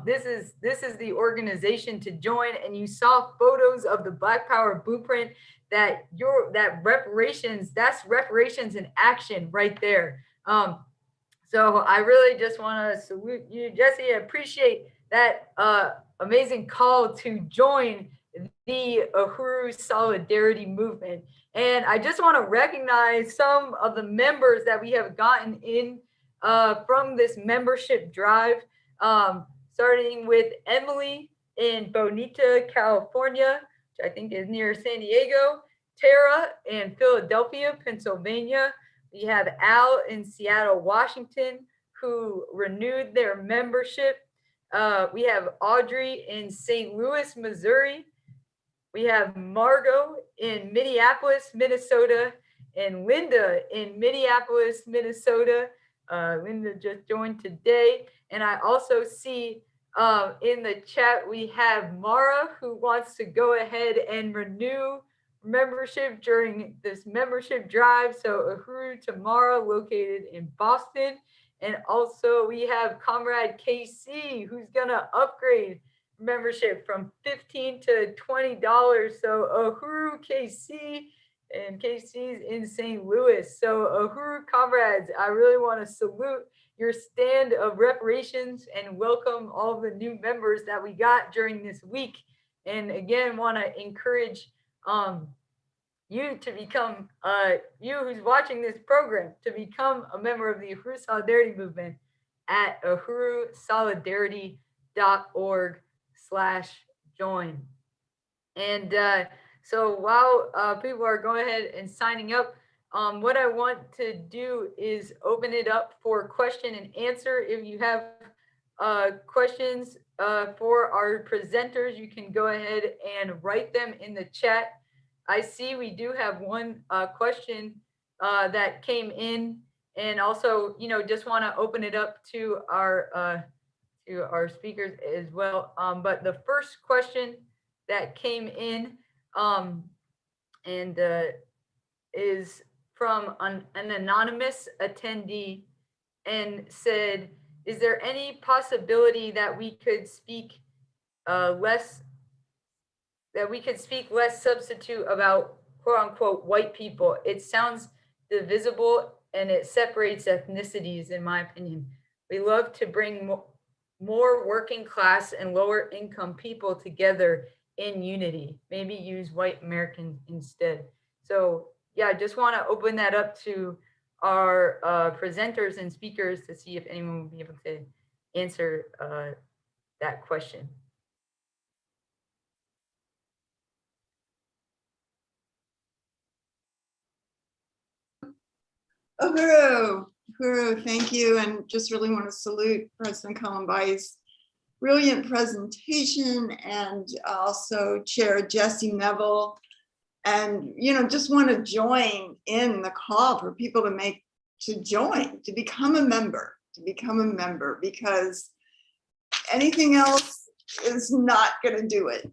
This is the organization to join. And you saw photos of the Black Power Blueprint. That's reparations in action right there. So I really just want to salute you, Jesse. I appreciate that amazing call to join the Uhuru Solidarity Movement. And I just want to recognize some of the members that we have gotten in from this membership drive, starting with Emily in Bonita, California, which I think is near San Diego, Tara in Philadelphia, Pennsylvania. We have Al in Seattle, Washington, who renewed their membership. We have Audrey in St. Louis, Missouri. We have Margot in Minneapolis, Minnesota, and Linda in Minneapolis, Minnesota. Linda just joined today. And I also see in the chat, we have Mara, who wants to go ahead and renew membership during this membership drive. So Uhuru to Mara, located in Boston. And also we have Comrade KC, who's gonna upgrade membership from $15 to $20. So Uhuru KC, and KC's in St. Louis. So Uhuru comrades, I really want to salute your stand of reparations and welcome all the new members that we got during this week. And again, want to encourage you to become, you who's watching this program, to become a member of the Uhuru Solidarity Movement at uhurusolidarity.org/join. And so while people are going ahead and signing up, What I want to do is open it up for question and answer. If you have questions for our presenters, you can go ahead and write them in the chat. I see we do have one question that came in, and also, just want to open it up to our speakers as well. But the first question that came in and is from an anonymous attendee, and said, is there any possibility that we could speak less substitute about quote unquote white people? It sounds divisible and it separates ethnicities, in my opinion. We love to bring more working class and lower income people together in unity. Maybe use white Americans instead. So yeah, I just want to open that up to our presenters and speakers to see if anyone will be able to answer that question. Uhuru, thank you. And just really want to salute President Columbai's brilliant presentation, and also Chair Jesse Neville. And, just want to join in the call for people to join, to become a member, because anything else is not going to do it.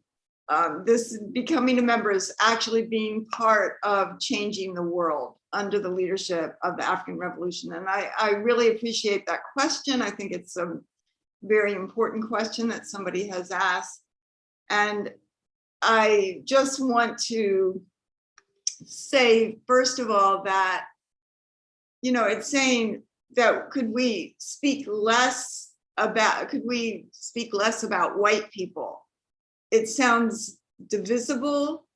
This becoming a member is actually being part of changing the world under the leadership of the African Revolution. And I really appreciate that question. I think it's a very important question that somebody has asked. And I just want to say, first of all, that, it's saying that could we speak less about white people? It sounds divisible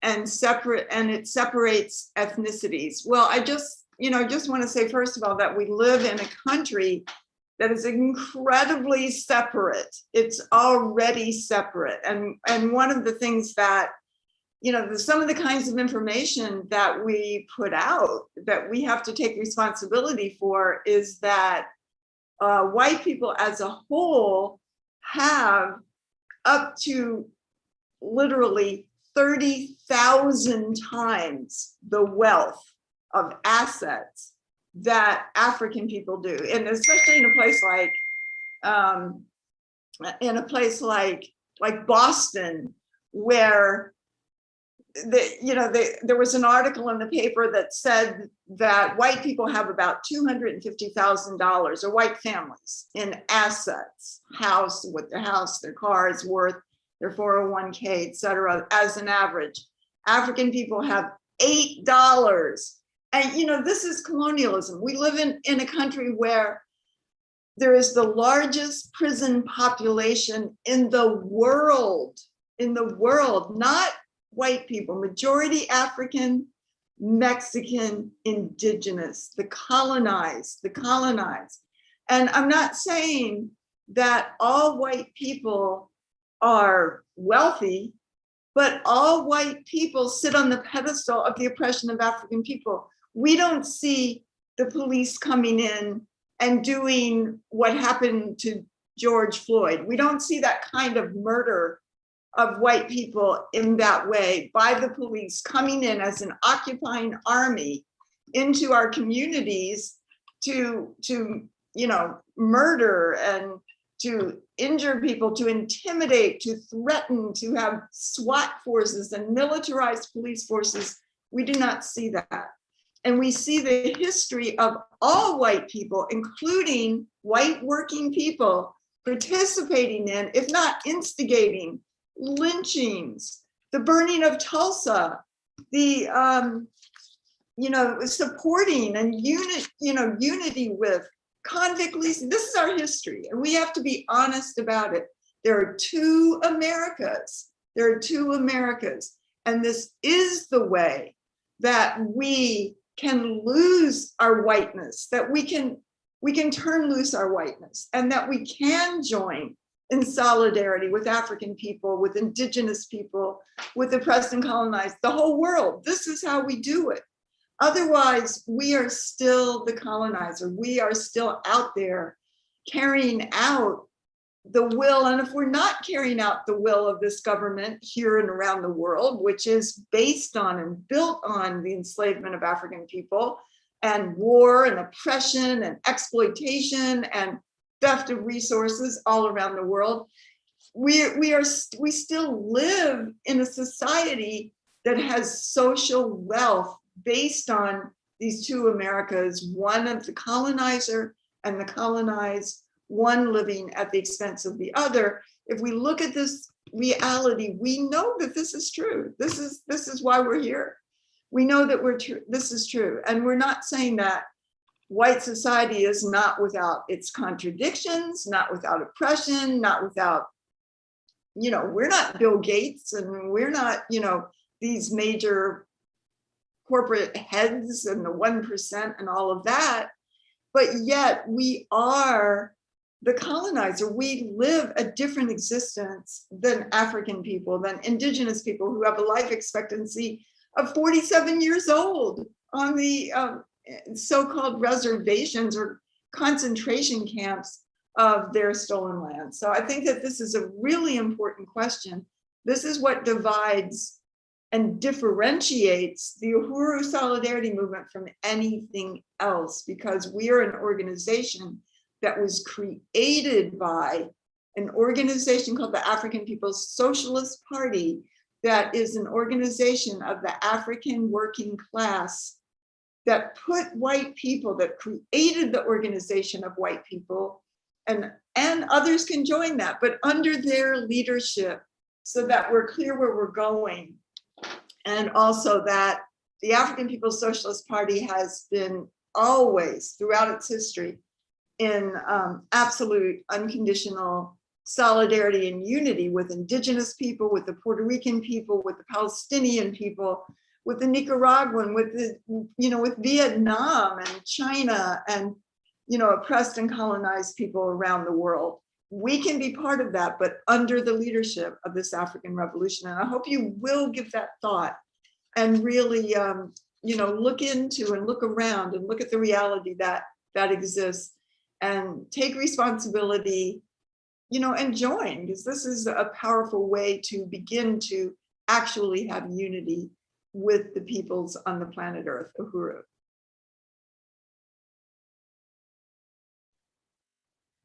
and separate, and it separates ethnicities. Well, I just want to say, first of all, that we live in a country that is incredibly separate. It's already separate. And one of the things that, some of the kinds of information that we put out that we have to take responsibility for is that white people as a whole have up to literally 30,000 times the wealth of assets that African people do, and especially in a place like Boston, where there was an article in the paper that said that white people have about $250,000, or white families, in assets, what their house, their car is worth, their 401k, et cetera, as an average. African people have $8. And this is colonialism. We live in a country where there is the largest prison population in the world, not white people, majority African, Mexican, indigenous, the colonized. And I'm not saying that all white people are wealthy, but all white people sit on the pedestal of the oppression of African people. We don't see the police coming in and doing what happened to George Floyd. We don't see that kind of murder of white people in that way, by the police coming in as an occupying army into our communities to murder and to injure people, to intimidate, to threaten, to have SWAT forces and militarized police forces. We do not see that. And we see the history of all white people, including white working people, participating in, if not instigating, lynchings, the burning of Tulsa, the supporting and unity with convict leasing. This is our history, and we have to be honest about it. There are two Americas. And this is the way that we can lose our whiteness, that we can turn loose our whiteness, and that we can join in solidarity with African people, with indigenous people, with the oppressed and colonized, the whole world. This is how we do it. Otherwise, we are still the colonizer. We are still out there carrying out the will. And if we're not carrying out the will of this government here and around the world, which is based on and built on the enslavement of African people and war and oppression and exploitation and theft of resources all around the world, we still live in a society that has social wealth based on these two Americas, one of the colonizer and the colonized, one living at the expense of the other. If we look at this reality, we know that this is true. This is why we're here. We know that this is true. And we're not saying that white society is not without its contradictions, not without oppression, not without, we're not Bill Gates and we're not, these major corporate heads and the 1% and all of that. But yet we are the colonizer. We live a different existence than African people, than indigenous people who have a life expectancy of 47 years old on the so-called reservations or concentration camps of their stolen land. So I think that this is a really important question. This is what divides and differentiates the Uhuru Solidarity Movement from anything else, because we are an organization that was created by an organization called the African People's Socialist Party, that is an organization of the African working class that put white people, that created the organization of white people, and others can join that, but under their leadership, so that we're clear where we're going. And also that the African People's Socialist Party has been always, throughout its history, in absolute unconditional solidarity and unity with indigenous people, with the Puerto Rican people, with the Palestinian people, with the Nicaraguan, with the, with Vietnam and China and, oppressed and colonized people around the world. We can be part of that, but under the leadership of this African revolution. And I hope you will give that thought and really, look into and look around and look at the reality that exists and take responsibility, and join, because this is a powerful way to begin to actually have unity with the peoples on the planet Earth, Uhuru.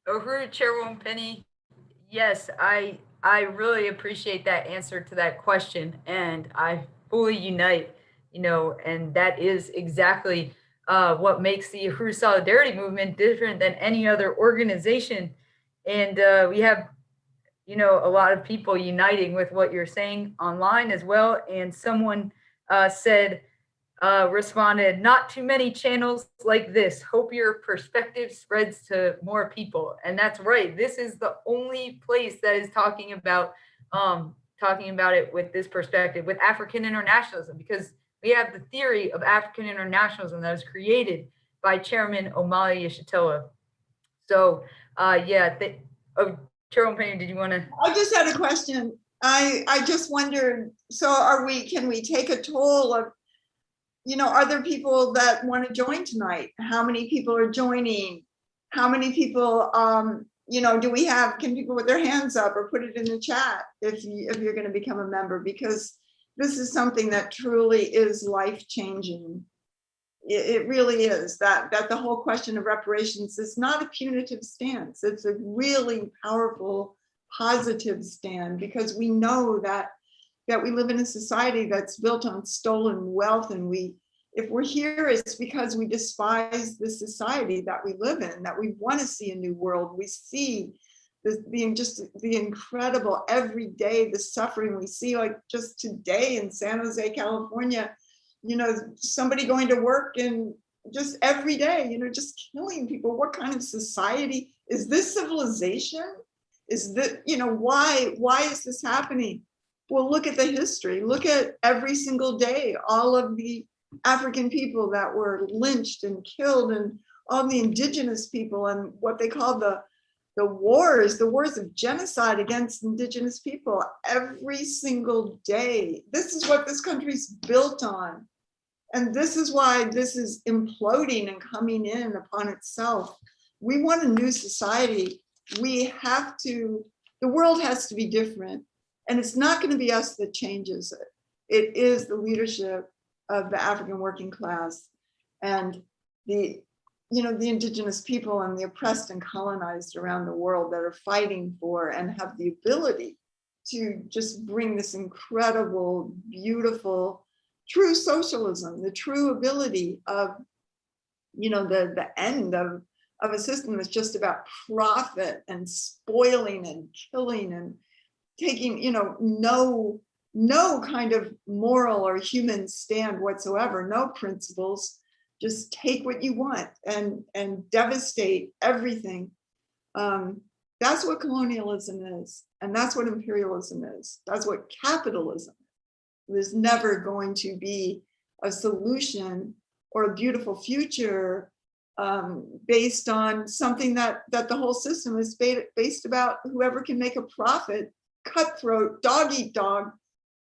Uhuru, Chairwoman Penny, yes, I really appreciate that answer to that question, and I fully unite, and that is exactly what makes the Uhuru Solidarity Movement different than any other organization. And we have, a lot of people uniting with what you're saying online as well. And someone responded, not too many channels like this. Hope your perspective spreads to more people. And that's right. This is the only place that is talking about it with this perspective, with African internationalism, because we have the theory of African internationalism that was created by Chairman Omali Yeshitela. So, Chairwoman Penny, did you want to? I just had a question. I just wondered, so can we take a toll of, are there people that want to join tonight? How many people are joining? How many people, can people put their hands up or put it in the chat if you're going to become a member? Because this is something that truly is life-changing. It really is, that the whole question of reparations is not a punitive stance. It's a really powerful, positive stand, because we know that we live in a society that's built on stolen wealth, and if we're here, it's because we despise the society that we live in, that we want to see a new world. We see the incredible every day, the suffering we see, like just today in San Jose, California, somebody going to work and just every day, just killing people. What kind of society is this? Civilization? Is that, why is this happening? Well, look at the history. Look at every single day, all of the African people that were lynched and killed, and all the indigenous people, and what they call the wars of genocide against indigenous people every single day. This is what this country's built on. And this is why this is imploding and coming in upon itself. We want a new society. We have to, the world has to be different. And it's not going to be us that changes it. It is the leadership of the African working class and the, the indigenous people and the oppressed and colonized around the world that are fighting for and have the ability to just bring this incredible, beautiful, true socialism, the true ability of, the end of a system that's just about profit and spoiling and killing and taking, no kind of moral or human stand whatsoever, no principles, just take what you want and devastate everything. That's what colonialism is. And that's what imperialism is. That's what capitalism is. There's never going to be a solution or a beautiful future based on something that the whole system is based about whoever can make a profit, cutthroat, dog eat dog.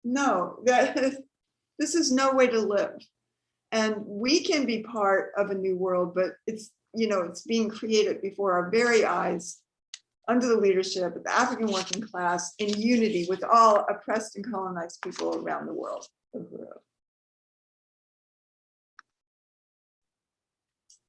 No, this is no way to live. And we can be part of a new world, but it's being created before our very eyes under the leadership of the African working class in unity with all oppressed and colonized people around the world.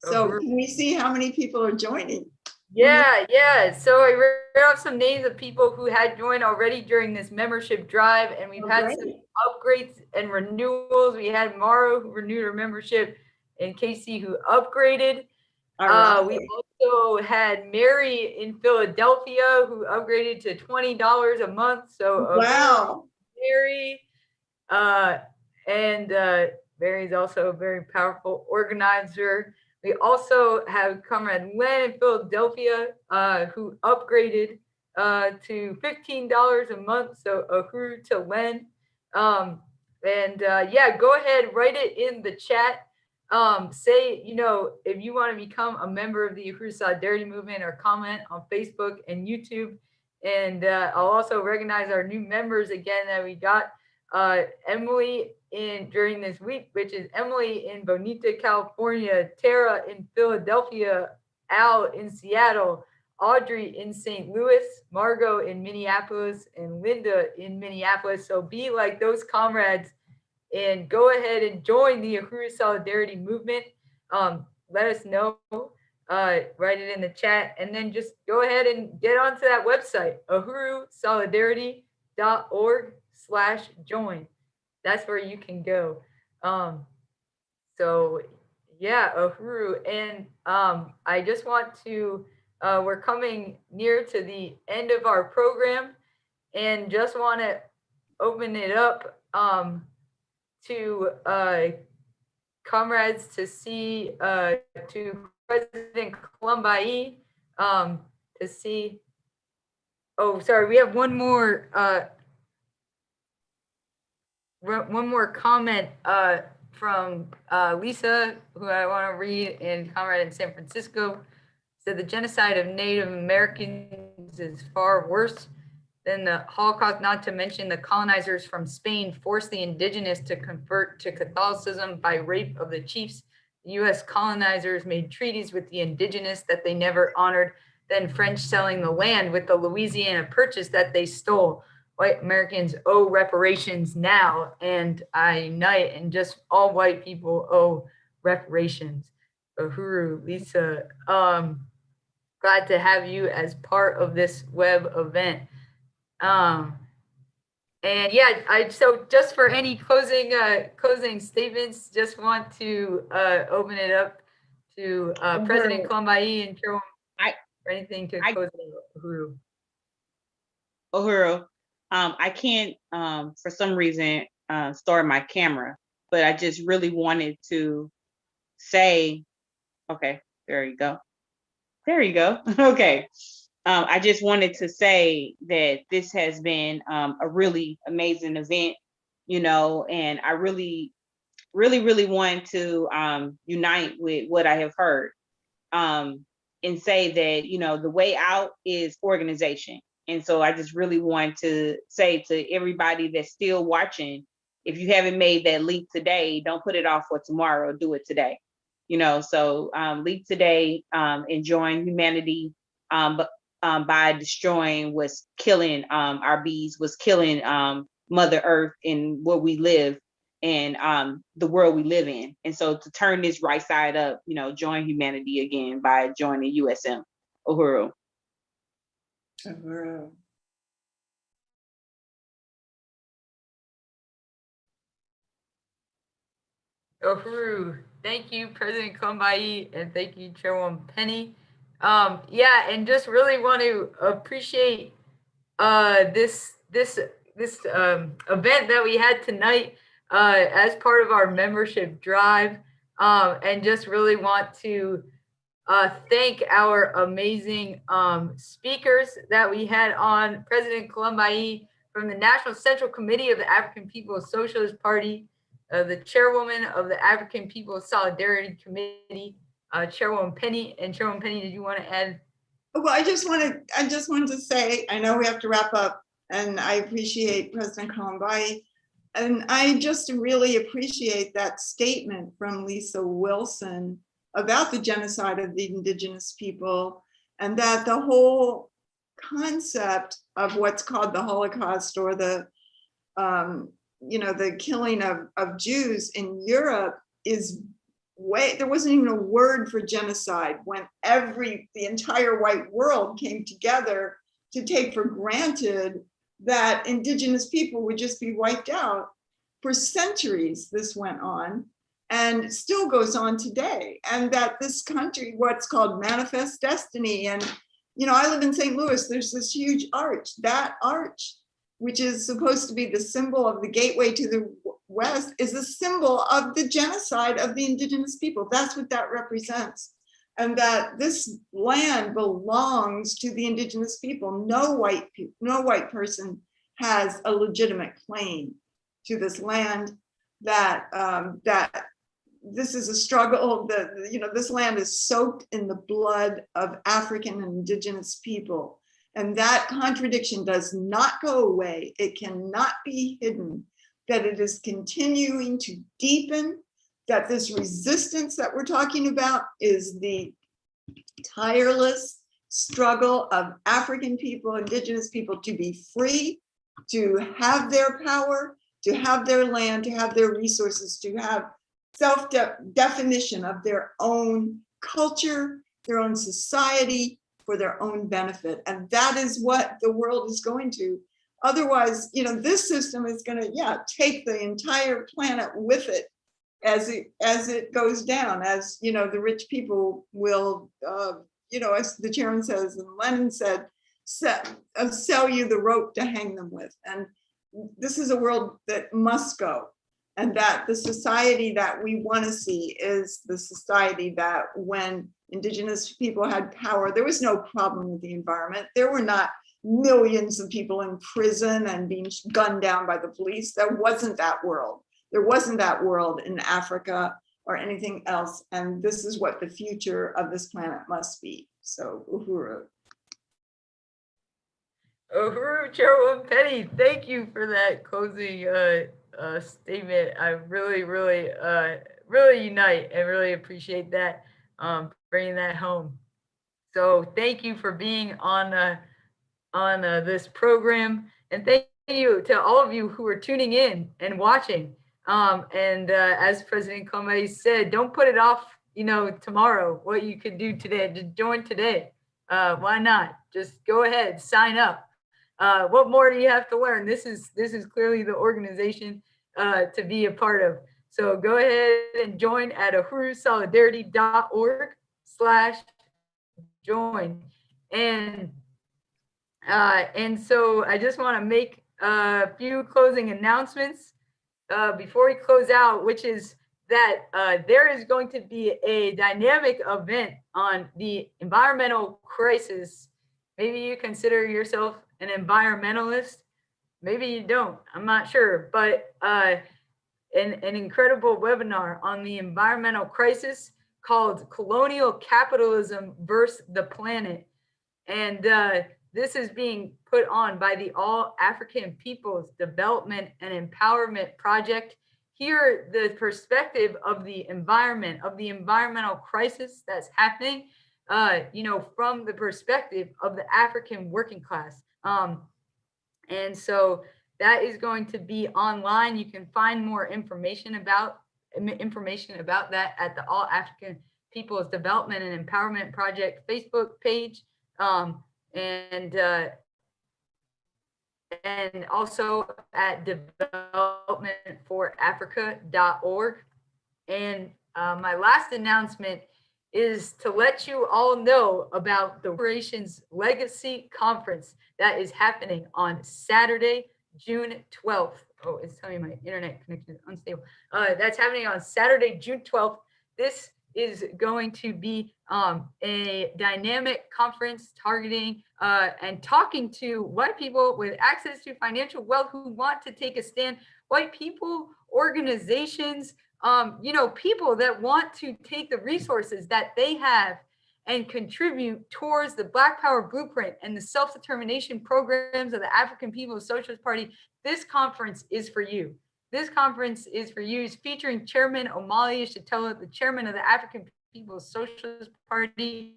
So can we see how many people are joining? Yeah. So I read off some names of people who had joined already during this membership drive, and we've had some upgrades and renewals. We had Mara who renewed her membership and Casey who upgraded. We also had Mary in Philadelphia who upgraded to $20 a month. So wow, Mary, and Mary is also a very powerful organizer. We also have Comrade Len in Philadelphia who upgraded to $15 a month. So Uhuru to Len. Go ahead, write it in the chat. Say, if you want to become a member of the Uhuru Solidarity Movement, or comment on Facebook and YouTube. And I'll also recognize our new members again that we got. Emily during this week, which is Emily in Bonita, California, Tara in Philadelphia, Al in Seattle, Audrey in St. Louis, Margot in Minneapolis, and Linda in Minneapolis. So be like those comrades and go ahead and join the Uhuru Solidarity Movement. Let us know, write it in the chat, and then just go ahead and get onto that website, uhurusolidarity.org/join. That's where you can go. Uhuru. And I just want to, we're coming near to the end of our program, and just want to open it up to comrades to see, to President Colombai, to see. Oh, sorry, we have one more comment from Lisa, who I want to read, and comrade in San Francisco. Said the genocide of Native Americans is far worse than the Holocaust, not to mention the colonizers from Spain forced the indigenous to convert to Catholicism by rape of the chiefs. The US colonizers made treaties with the indigenous that they never honored, then French selling the land with the Louisiana Purchase that they stole. White Americans owe reparations now, and I unite, and just all white people owe reparations. Uhuru, Lisa, glad to have you as part of this web event. So just for any closing statements, just want to open it up to President Colombai and Carol. For anything to close it, Uhuru. Uhuru, I can't for some reason start my camera, but I just really wanted to say, okay, there you go. Okay. I just wanted to say that this has been a really amazing event, and I really want to unite with what I have heard, and say that, the way out is organization. And so I just really want to say to everybody that's still watching, if you haven't made that leap today, don't put it off for tomorrow, do it today. So leap today and join humanity, but by destroying what's killing our bees, what's killing Mother Earth and where we live and the world we live in. And so to turn this right side up, join humanity again by joining USM. Uhuru. Uhuru. Uhuru. Thank you, President Kambai, and thank you, Chairwoman Penny. Yeah, and just really want to appreciate this event that we had tonight as part of our membership drive, and just really want to thank our amazing speakers that we had on. President Columbai from the National Central Committee of the African People's Socialist Party, the chairwoman of the African People's Solidarity Committee, Chairwoman Penny. And Chairwoman Penny, did you want to add? Well, I just wanted to say, I know we have to wrap up, and I appreciate President Columbai, and I just really appreciate that statement from Lisa Wilson about the genocide of the indigenous people, and that the whole concept of what's called the Holocaust, or the killing of Jews in Europe, is there wasn't even a word for genocide when the entire white world came together to take for granted that indigenous people would just be wiped out. For centuries, this went on, and still goes on today. And that this country, what's called manifest destiny, and I live in St. Louis, there's this huge arch, that arch, which is supposed to be the symbol of the gateway to the West, is a symbol of the genocide of the indigenous people. That's what that represents. And that this land belongs to the indigenous people. No white person has a legitimate claim to this land. That this is a struggle. This land is soaked in the blood of African and indigenous people. And that contradiction does not go away. It cannot be hidden, that it is continuing to deepen, that this resistance that we're talking about is the tireless struggle of African people, indigenous people, to be free, to have their power, to have their land, to have their resources, to have self-definition of their own culture, their own society, for their own benefit. And that is what the world is going to. Otherwise, this system is going to, take the entire planet with it as it goes down, as, the rich people will, as the chairman says, and Lenin said, sell you the rope to hang them with. And this is a world that must go. And that the society that we want to see is the society that when indigenous people had power, there was no problem with the environment. There were not millions of people in prison and being gunned down by the police. There wasn't that world. There wasn't that world in Africa or anything else. And this is what the future of this planet must be. So, uhuru. Uhuru, Chairwoman Penny, thank you for that closing statement. I really unite and really appreciate that, bringing that home. So thank you for being on this program, and thank you to all of you who are tuning in and watching. And as President Comey said, don't put it off, tomorrow. What you could do today, just join today. Why not? Just go ahead, sign up. What more do you have to learn? This is clearly the organization to be a part of. So go ahead and join at uhurusolidarity.org/join. And so I just want to make a few closing announcements before we close out, which is that there is going to be a dynamic event on the environmental crisis. Maybe you consider yourself an environmentalist. Maybe you don't, I'm not sure, but an incredible webinar on the environmental crisis called Colonial Capitalism versus the Planet. And this is being put put on by the All African Peoples Development and Empowerment Project. Hear the perspective of the environment, of the environmental crisis that's happening, from the perspective of the African working class. And so that is going to be online. You can find more information about that at the All African People's Development and Empowerment Project Facebook page, and also at developmentforafrica.org. And my last announcement is to let you all know about the Reparations Legacy Conference that is happening on Saturday, June 12th. Oh, it's telling me my internet connection is unstable. That's happening on Saturday, June 12th. This is going to be a dynamic conference targeting and talking to white people with access to financial wealth who want to take a stand, white people, organizations, people that want to take the resources that they have and contribute towards the Black Power blueprint and the self-determination programs of the African People's Socialist Party. This conference is for you. This conference is for you. It's featuring Chairman Omali Yeshitela, the chairman of the African People's Socialist Party.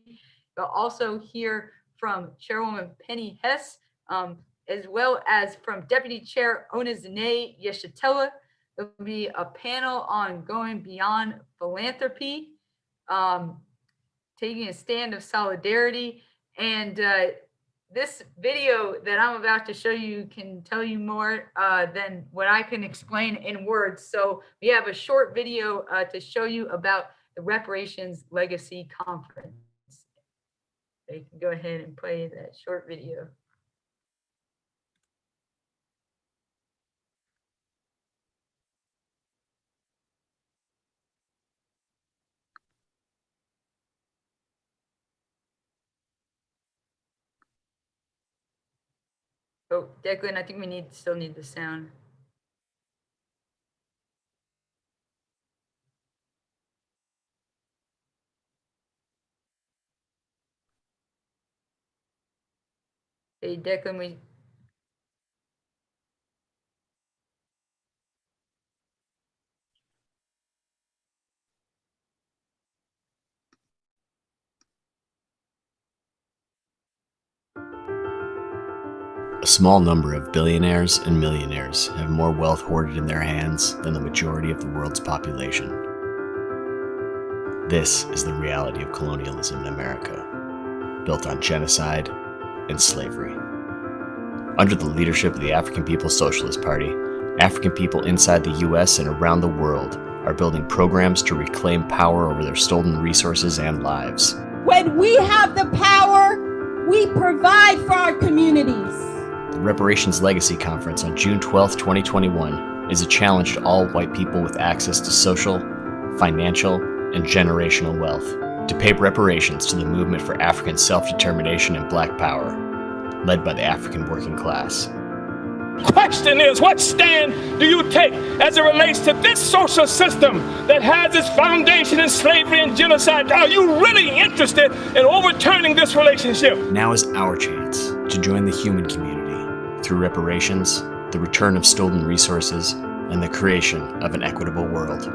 You'll also hear from Chairwoman Penny Hess, as well as from Deputy Chair Onizine Yeshitela. There'll be a panel on going beyond philanthropy, taking a stand of solidarity. And this video that I'm about to show you can tell you more than what I can explain in words. So we have a short video to show you about the Reparations Legacy Conference. So you can go ahead and play that short video. Oh, Declan, I think we still need the sound. Hey, Declan, A small number of billionaires and millionaires have more wealth hoarded in their hands than the majority of the world's population. This is the reality of colonialism in America, built on genocide and slavery. Under the leadership of the African People's Socialist Party, African people inside the US and around the world are building programs to reclaim power over their stolen resources and lives. When we have the power, we provide for our communities. The Reparations Legacy Conference on June 12, 2021 is a challenge to all white people with access to social, financial, and generational wealth to pay reparations to the movement for African self-determination and Black power, led by the African working class. Question is, what stand do you take as it relates to this social system that has its foundation in slavery and genocide? Are you really interested in overturning this relationship? Now is our chance to join the human community through reparations, the return of stolen resources, and the creation of an equitable world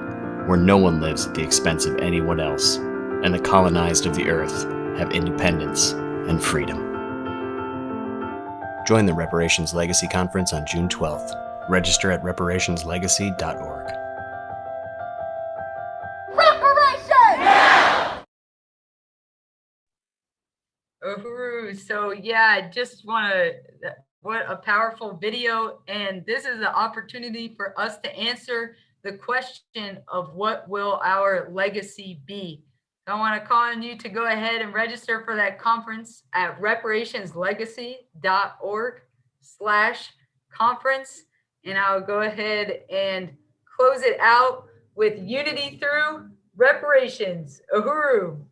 where no one lives at the expense of anyone else, and the colonized of the earth have independence and freedom. Join the Reparations Legacy Conference on June 12th. Register at reparationslegacy.org. Uhuru. So yeah, I just want to, what a powerful video. And this is an opportunity for us to answer the question of what will our legacy be? So I want to call on you to go ahead and register for that conference at reparationslegacy.org/conference. And I'll go ahead and close it out with unity through reparations. Uhuru.